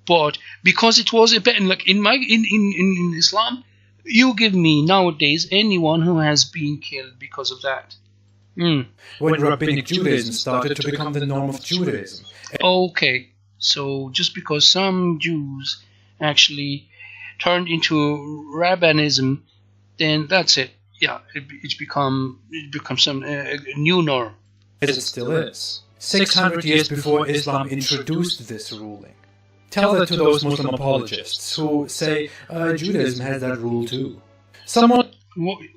But because it was abandoned, like in Islam, you give me nowadays anyone who has been killed because of that. When Rabbinic Judaism started to become the norm of Judaism. Okay, so just because some Jews actually turned into Rabbinism, then that's it. Yeah, it becomes some new norm. It still is. 600 years before Islam introduced this ruling. Tell that to those Muslim apologists who say Judaism has that rule too.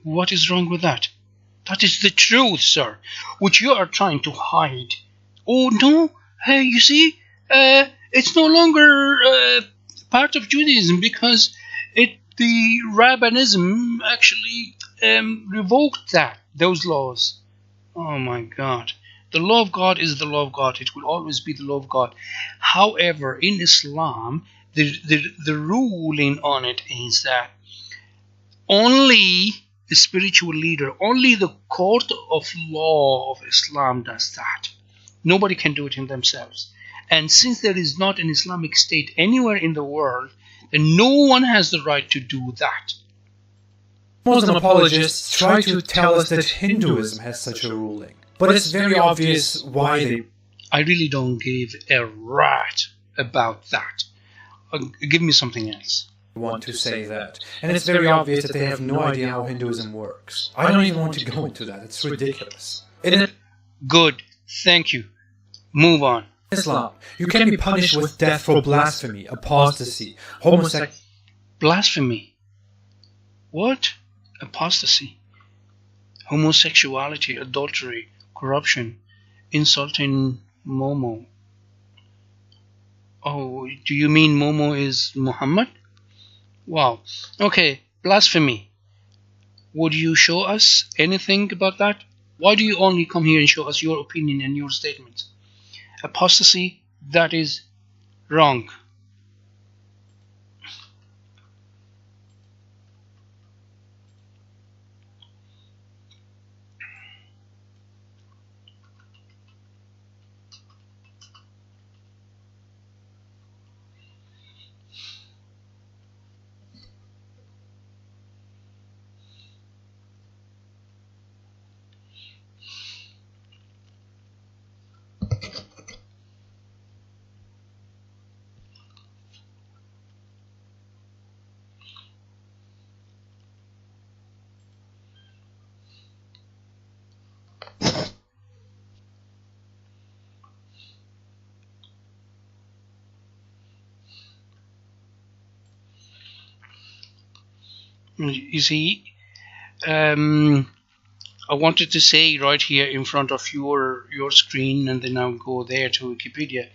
What is wrong with that? That is the truth, sir, which you are trying to hide. Oh no, hey, you see, it's no longer part of Judaism because the Rabbinism actually revoked those laws. Oh my God. The law of God is the law of God. It will always be the law of God. However, in Islam, the ruling on it is that only the spiritual leader, only the court of law of Islam does that. Nobody can do it in themselves. And since there is not an Islamic state anywhere in the world, then no one has the right to do that. Muslim apologists try to tell us that Hinduism has such a ruling. But it's very obvious why they... I really don't give a rat about that. Give me something else. Want to say that. And it's very obvious that they have no idea how Hinduism works. I don't even want to go into that. It's ridiculous. Good. Thank you. Move on. Islam. You can be punished with death for blasphemy, apostasy, homosexuality. Blasphemy? What? Apostasy? Homosexuality, adultery, corruption, insulting Momo. Oh, do you mean Momo is Muhammad? Wow. Okay, blasphemy. Would you show us anything about that? Why do you only come here and show us your opinion and your statements? Apostasy, that is wrong. You see, I wanted to say right here in front of your screen, and then I'll go there to Wikipedia.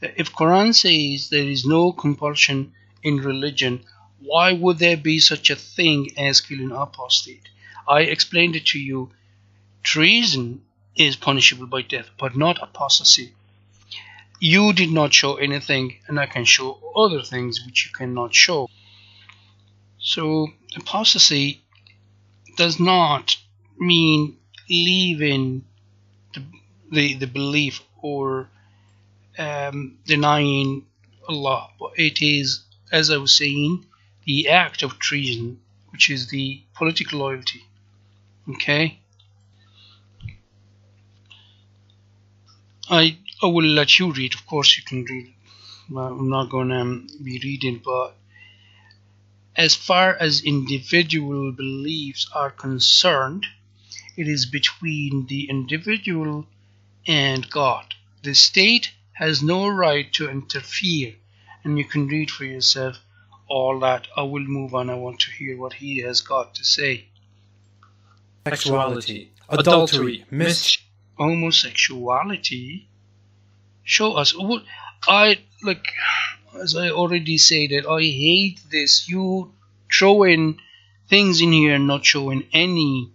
If Quran says there is no compulsion in religion, why would there be such a thing as killing apostate? I explained it to you. Treason is punishable by death, but not apostasy. You did not show anything, and I can show other things which you cannot show. So apostasy does not mean leaving the belief or denying Allah, but it is, as I was saying, the act of treason, which is the political loyalty. Okay? I will let you read. Of course you can read. I'm not going to be reading, but as far as individual beliefs are concerned, it is between the individual and God. The state has no right to interfere, and you can read for yourself all that. I will move on. I want to hear what he has got to say. Sexuality, adultery, homosexuality. Show us. What I like. As I already said, that I hate this. You throwing things in here and not showing any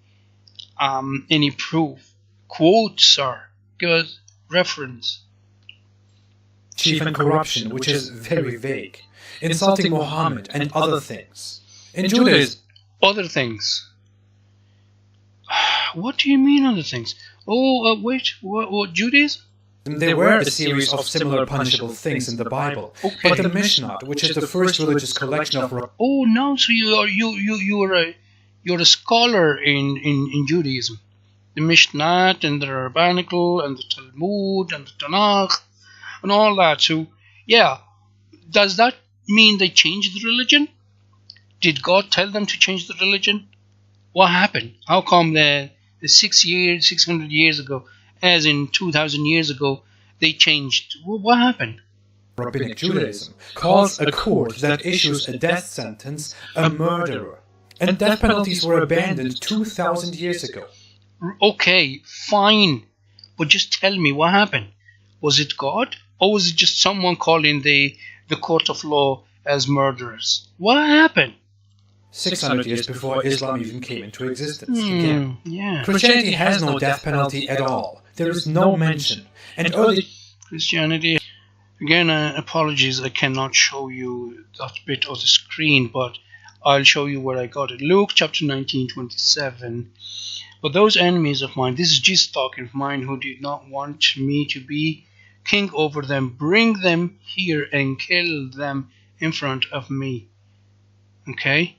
proof. Quote, sir. Give us reference. Chief and corruption, which is very vague. Insulting Muhammad and other things. In Judaism. Other things. What do you mean other things? Oh, wait. What Judaism? There were a series of similar punishable things in the Bible, but the Mishnah, which is the first religious collection of... Oh no! So you're a scholar in Judaism. The Mishnah and the Rabbinical and the Talmud and the Tanakh and all that. So yeah, does that mean they changed the religion? Did God tell them to change the religion? What happened? How come the 600 years ago, as in 2,000 years ago, they changed? What happened? Rabbinic Judaism calls a court that issues a death sentence a murderer, and death penalties were abandoned 2,000 years ago. Okay, fine, but just tell me what happened. Was it God, or was it just someone calling the court of law as murderers? What happened? 600 years before Islam even came into existence. Yeah. Christianity has no death penalty at all. There is no mention. And early Christianity, again, apologies, I cannot show you that bit of the screen, but I'll show you where I got it. Luke chapter 19:27. But those enemies of mine, this is Jesus talking, of mine, who did not want me to be king over them, bring them here and kill them in front of me. Okay?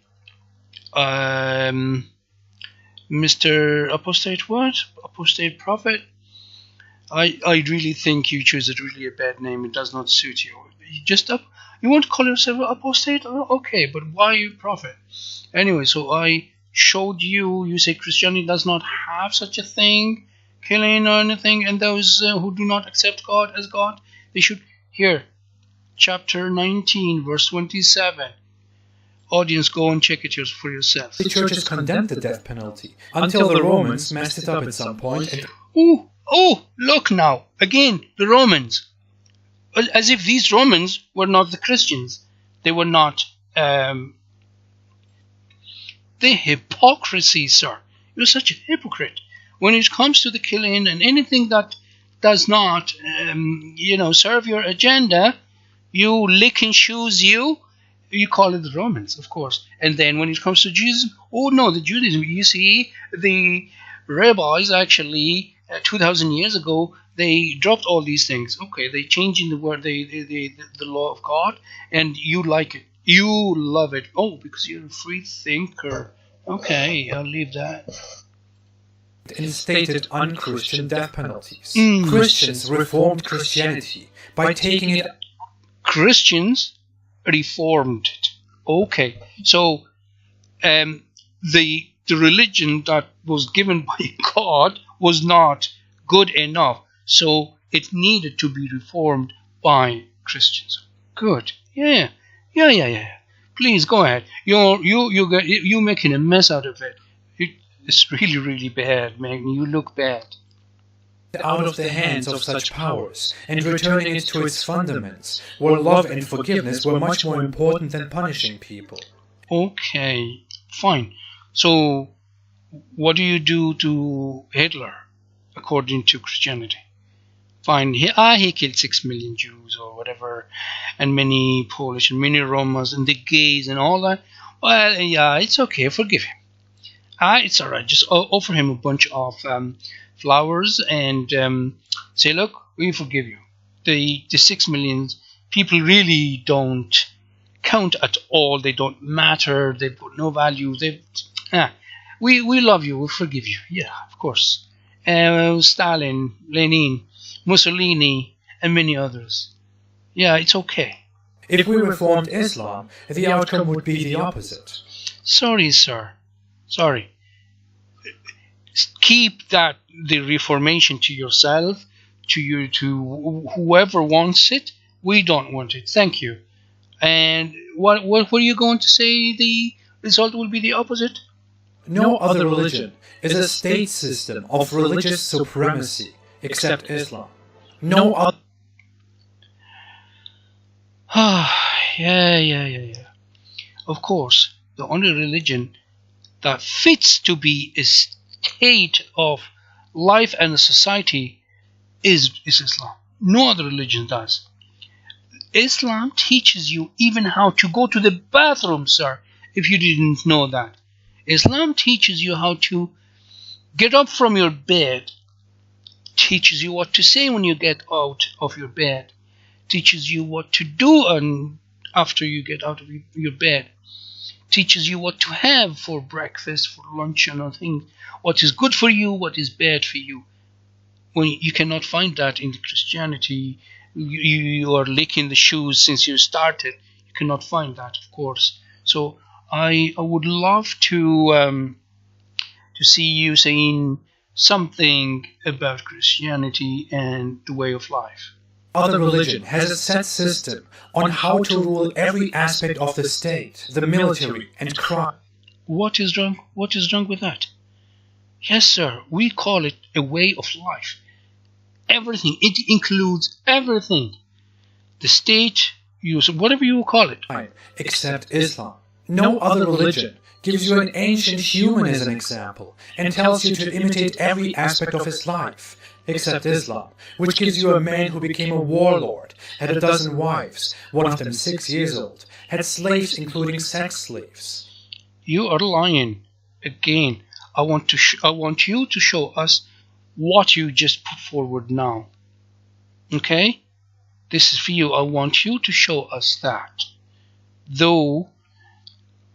Mr. Apostate what? Apostate prophet? I really think you choose really a bad name. It does not suit you. You want to call yourself an apostate? Okay, but why you prophet? Anyway, so I showed you say Christianity does not have such a thing, killing or anything, and those who do not accept God as God, they should. Here, chapter 19, verse 27. Audience, go and check it for yourself. The churches condemned the death penalty until the Romans messed it up at some point. Oh, look now. Again, the Romans. As if these Romans were not the Christians. They were not... the hypocrisy, sir. You're such a hypocrite. when it comes to the killing and anything that does not, serve your agenda, you lick and shoes you call it the Romans, of course. And then when it comes to Judaism, oh no, the Judaism, you see, the rabbis actually, 2,000 years ago, they dropped all these things. Okay, they changed in the word, the law of God, and you like it. You love it. Oh, because you're a free thinker. Okay, I'll leave that. Instated unchristian death penalties. Christians reformed Christianity by taking it. Christians reformed it. Okay, so the religion that was given by God was not good enough, so it needed to be reformed by Christians. Good. Yeah. Please go ahead. You're making a mess out of it. It's really, really bad, man. You look bad. Out of the hands of such powers, and returning it to its fundaments, where love and forgiveness were much more important than punishing people. Okay, fine. So, what do you do to Hitler, according to Christianity? Fine, he killed 6 million Jews or whatever, and many Polish and many Romas and the gays and all that. Well, yeah, it's okay, forgive him. It's alright, just offer him a bunch of flowers and say, look, we forgive you. The 6 million people really don't count at all. They don't matter. They've got no value. We love you. We forgive you. Yeah, of course. Stalin, Lenin, Mussolini, and many others. Yeah, it's okay. If we reformed Islam, the outcome would be the opposite. Sorry, sir. Sorry. Keep the reformation to yourself, to whoever wants it. We don't want it. Thank you. And what were you going to say? The result will be the opposite? No other religion is a state system of religious supremacy except Islam. No other. Yeah. Of course, the only religion that fits to be a state of life and a society is Islam. No other religion does. Islam teaches you even how to go to the bathroom, sir, if you didn't know that. Islam teaches you how to get up from your bed, teaches you what to say when you get out of your bed, teaches you what to do after you get out of your bed, teaches you what to have for breakfast, for lunch, and other things, what is good for you, what is bad for you. When you cannot find that in Christianity, you are licking the shoes since you started. You cannot find that, of course. So I would love to see you saying something about Christianity and the way of life. Other religion has a set system on how to rule every aspect of the state, the military, and crime. What is wrong? What is wrong with that? Yes, sir, we call it a way of life. Everything. It includes everything. The state, whatever you call it. Except Islam. No other religion gives you an ancient human as an example and tells you to imitate every aspect of his life, except Islam, which gives you a man who became a warlord, had a dozen wives, one of them 6 years old, had slaves including sex slaves. You are lying. Again, I want you to show us what you just put forward now. Okay? This is for you. I want you to show us that. Though,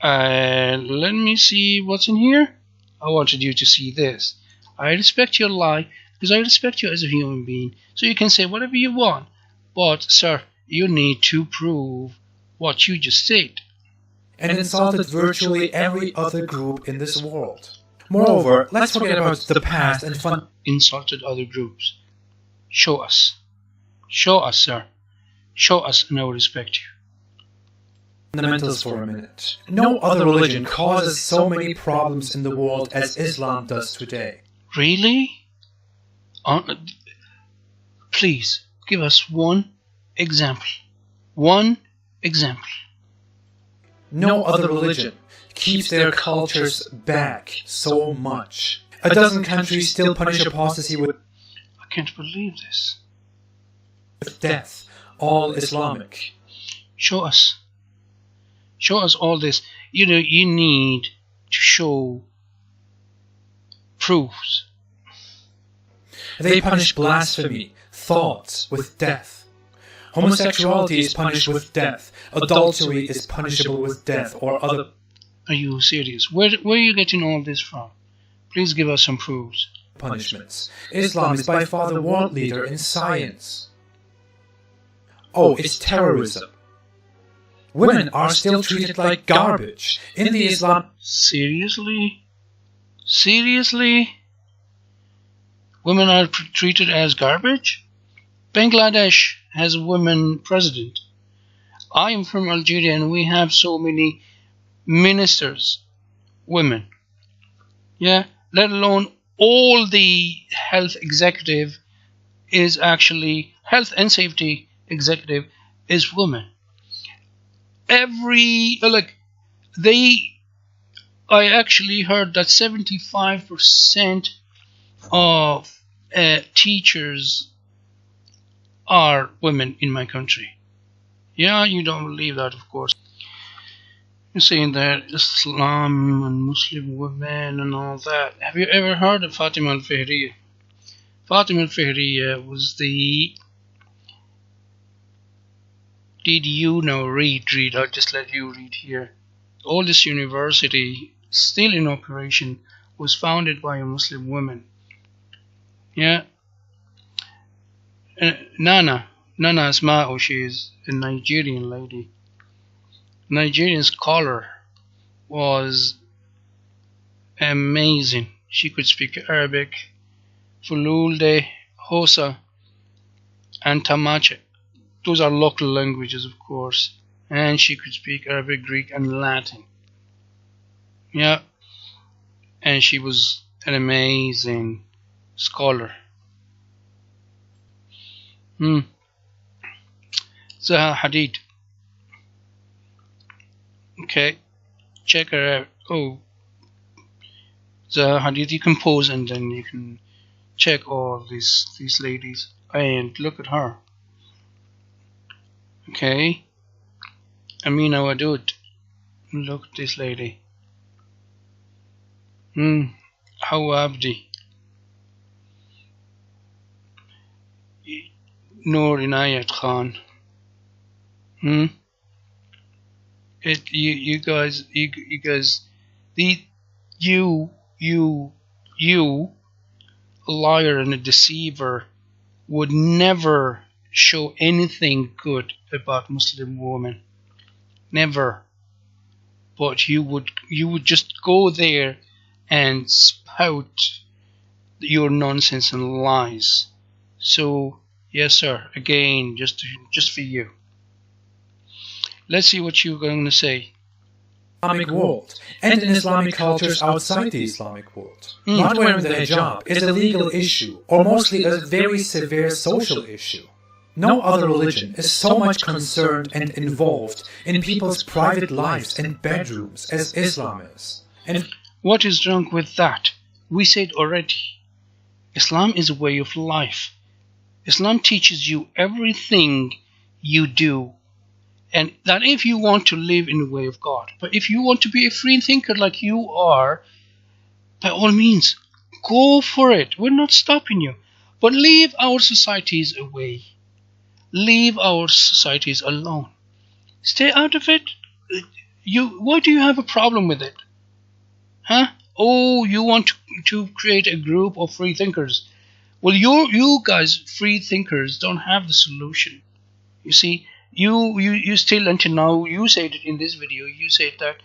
let me see what's in here. I wanted you to see this. I respect your lie because I respect you as a human being. So you can say whatever you want. But, sir, you need to prove what you just said. And insulted virtually every other group in this world. Moreover, let's forget about the past and fun. Insulted other groups. Show us. Show us, sir. Show us and I will respect you. Fundamentals for a minute. No other religion causes so many problems in the world as Islam does today. Really? Please, give us one example. One example. No other religion keeps their cultures back so much. A dozen countries still punish apostasy with I can't believe this. death, all Islamic. Show us. Show us all this. You know, you need to show proofs. They punish blasphemy, thoughts with death. Homosexuality is punished with death. Adultery is punishable with death or other... Are you serious? Where are you getting all this from? Please give us some proofs. punishments. Islam is by far the world leader in science. Oh, it's terrorism. Women are still treated like garbage in the Islam... Seriously? Seriously? Women are treated as garbage? Bangladesh has a woman president. I am from Algeria and we have so many ministers, women. Yeah, let alone all the health executive is actually, health and safety executive is women. I actually heard that 75% of teachers are women in my country. Yeah, you don't believe that, of course. You're saying that Islam and Muslim women and all that. Have you ever heard of Fatima al-Fihriya? Fatima al-Fihriya was the... Did you know? Read. I'll just let you read here. The oldest university still in operation was founded by a Muslim woman. Yeah. Nana Asma'u, she is a Nigerian lady. Nigerian scholar, was amazing. She could speak Arabic, Fululde, Hausa, and Tamache. Those are local languages, of course. And she could speak Arabic, Greek, and Latin. Yeah. And she was an amazing scholar. Zaha Hadid. Okay, check her out. Oh, Zaha Hadid. You can pause and then you can check all these ladies and look at her. Okay, Amina Wadud. Look at this lady. Hawa Abdi. Noor Inayat Khan. You guys, you, a liar and a deceiver, would never show anything good about Muslim women. Never. But you would just go there and spout your nonsense and lies. So yes, sir. Again, just for you. Let's see what you're going to say. Islamic world, and in Islamic cultures outside the Islamic world. Not wearing the hijab is a legal issue, or mostly a very severe social issue. No other religion is so much concerned and involved in people's private lives and bedrooms as Islam is. And what is wrong with that? We said already. Islam is a way of life. Islam teaches you everything you do. And that if you want to live in the way of God, but if you want to be a free thinker like you are, by all means, go for it. We're not stopping you. But leave our societies away. Leave our societies alone. Stay out of it. Why do you have a problem with it? Huh? Oh, you want to create a group of free thinkers. Well, you guys, free thinkers, don't have the solution. You see, you still, until now, you said it in this video, you said that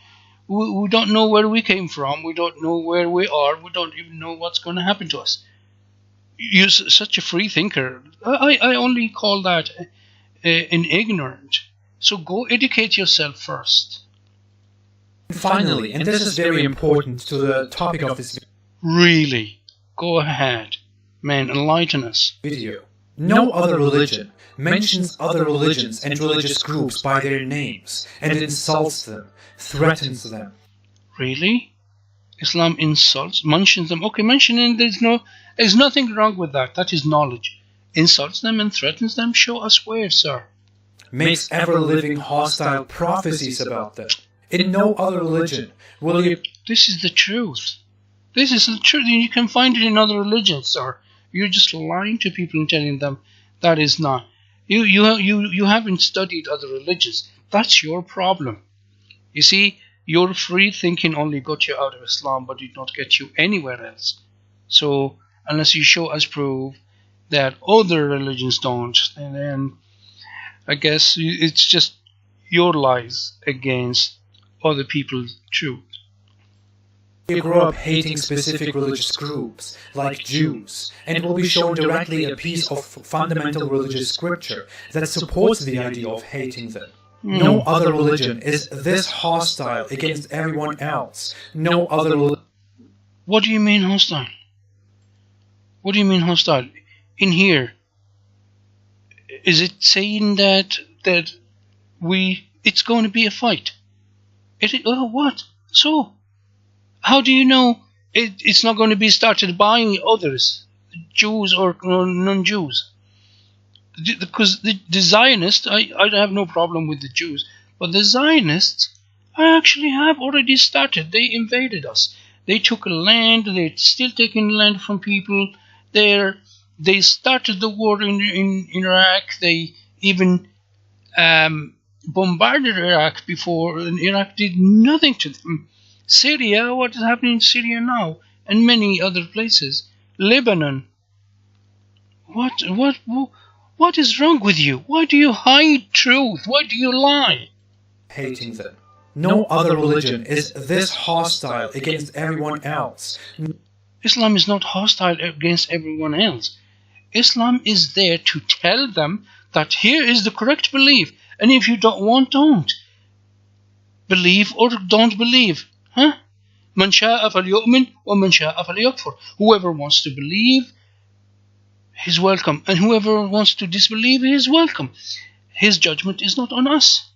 we don't know where we came from, we don't know where we are, we don't even know what's going to happen to us. You're such a free thinker. I only call that an ignorant. So go educate yourself first. Finally, and this is very important to the topic of this really, go ahead, man, enlighten us. Video. No other religion mentions other religions and religious groups by their names and insults them, threatens them. Really? Islam insults, mentions them. Okay, mentioning there's nothing wrong with that. That is knowledge. Insults them and threatens them. Show us where, sir. Makes ever-living hostile prophecies about them. In no other religion will you... This is the truth. This is the truth. You can find it in other religions, sir. You're just lying to people and telling them that is not. You haven't studied other religions. That's your problem. You see, your free thinking only got you out of Islam, but did not get you anywhere else. So, unless you show us proof that other religions don't, and then I guess it's just your lies against other people's truth. You grow up hating specific religious groups, like Jews, and will be shown directly a piece of fundamental religious scripture that supports the idea of hating them. No other religion is this hostile against everyone else. No other religion... What do you mean hostile? What do you mean hostile? In here, is it saying that it's going to be a fight? What? So, how do you know it's not going to be started by others, Jews or non-Jews? Because the Zionists, I have no problem with the Jews, but the Zionists actually have already started. They invaded us. They took land. They're still taking land from people. They started the war in Iraq. They even bombarded Iraq before, and Iraq did nothing to them. Syria, what is happening in Syria now, and many other places. Lebanon. What is wrong with you? Why do you hide truth? Why do you lie? Hating them. No other religion is this hostile against everyone else. Islam is not hostile against everyone else. Islam is there to tell them that here is the correct belief, and if you don't believe or don't believe. Huh? Man sha'a falyu'min wa man sha'a falyakfur. Whoever wants to believe, he's welcome, and whoever wants to disbelieve, he is welcome. His judgment is not on us.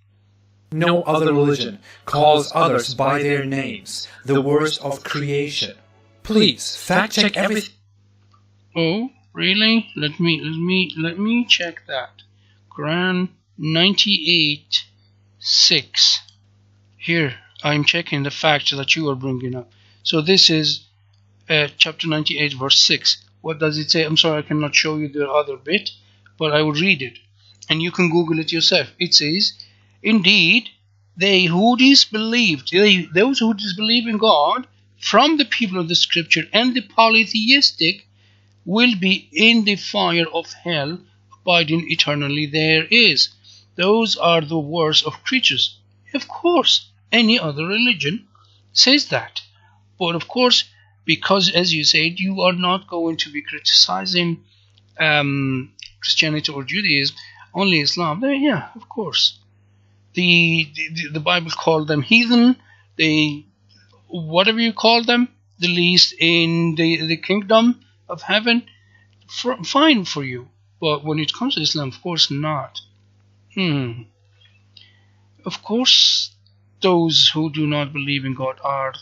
No other religion calls others by their names, the worst of creation. Please fact check everything. Oh, really? Let me check that. Quran 98:6. Here, I'm checking the facts that you are bringing up. So this is chapter 98, verse 6. What does it say? I'm sorry, I cannot show you the other bit, but I will read it, and you can Google it yourself. It says, "Indeed, those who disbelieve in God from the people of the Scripture and the polytheistic will be in the fire of hell, abiding eternally there is. Those are the worst of creatures." Of course, any other religion says that. But of course, because as you said, you are not going to be criticizing Christianity or Judaism, only Islam. Yeah, of course. The Bible called them heathen. Whatever you call them, the least in the kingdom of heaven, fine for you. But when it comes to Islam, of course not. Of course, those who do not believe in God are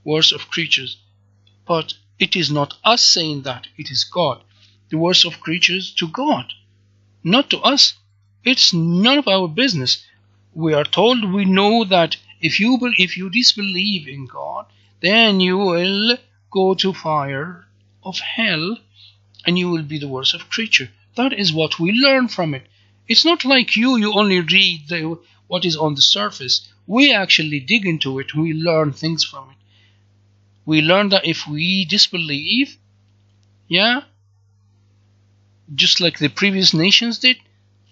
worst of creatures. But it is not us saying that. It is God. The worst of creatures to God, not to us. It's none of our business. We are told, we know that if you disbelieve in God, then you will go to fire of hell, and you will be the worst of creature. That is what we learn from it. It's not like you only read what is on the surface. We actually dig into it. We learn things from it. We learn that if we disbelieve, just like the previous nations did,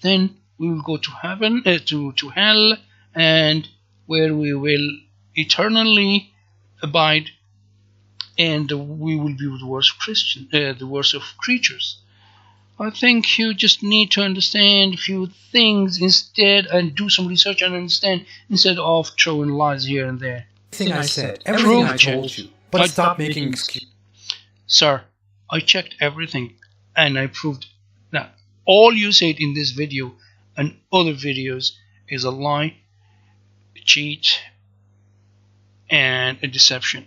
then we will go to heaven, to hell, and where we will eternally abide, and we will be the worst of creatures. I think you just need to understand a few things instead, and do some research and understand, instead of throwing lies here and there. Everything I said, everything I told you, but stop making excuses. Sir, I checked everything, and I proved that all you said in this video and other videos is a lie, a cheat, and a deception.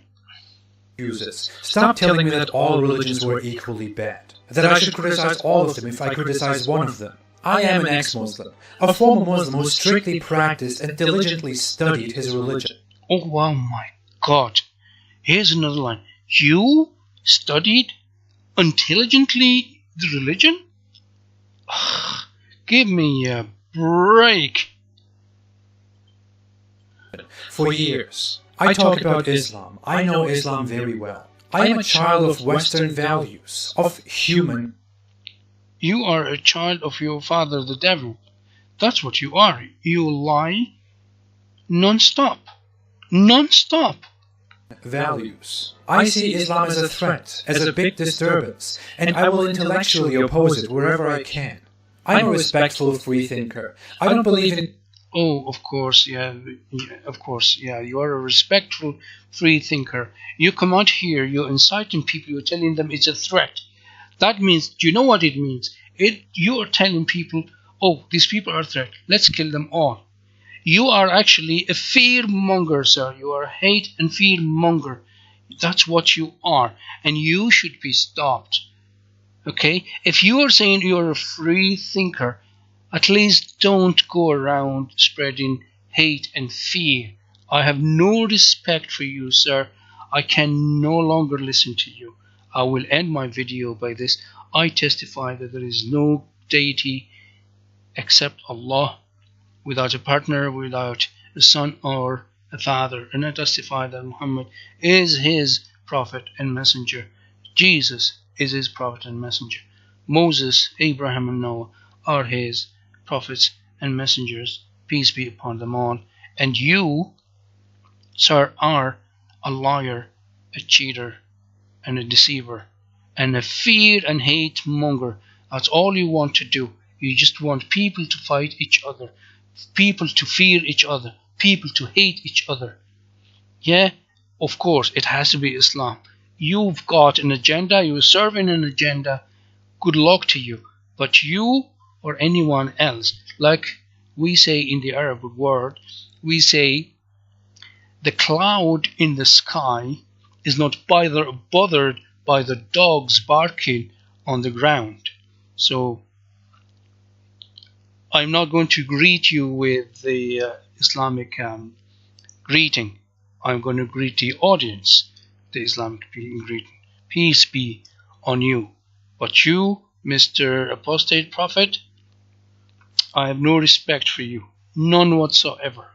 excuses. Stop telling me that all religions were equally bad, that I should criticize all of them if I criticize one of them. I am an ex-Muslim, a former Muslim who strictly practiced and diligently studied his religion. Oh, wow, my God. Here's another line. You studied intelligently the religion? Give me a break. For years, I talk about Islam. I know Islam very well. I am a child of Western values, of human. You are a child of your father, the devil. That's what you are. You lie non-stop. Non-stop. Values. I see Islam as a threat, as a big disturbance, and I will intellectually oppose it wherever I can. I'm a respectful freethinker. I don't believe in... Oh, of course, yeah, you are a respectful freethinker. You come out here, you're inciting people, you're telling them it's a threat. That means, do you know what it means? You are telling people, oh, these people are a threat, let's kill them all. You are actually a fear monger, sir. You are a hate and fear monger. That's what you are, and you should be stopped. Okay? If you are saying you're a free thinker, at least don't go around spreading hate and fear. I have no respect for you, sir. I can no longer listen to you. I will end my video by this. I testify that there is no deity except Allah, without a partner, without a son or a father. And I testify that Muhammad is his prophet and messenger. Jesus is his prophet and messenger. Moses, Abraham, and Noah are his prophets and messengers. Peace be upon them all. And you, sir, are a liar, a cheater, and a deceiver, and a fear and hate monger. That's all you want to do. You just want people to fight each other, people to fear each other, people to hate each other. Yeah, of course, it has to be Islam. You've got an agenda, you're serving an agenda. Good luck to you. But you or anyone else, like we say in the Arabic word, we say the cloud in the sky is not bothered by the dogs barking on the ground. So I'm not going to greet you with the Islamic greeting. I'm going to greet the audience, the Islamic greeting. Peace be on you. But you, Mr. Apostate Prophet, I have no respect for you. None whatsoever.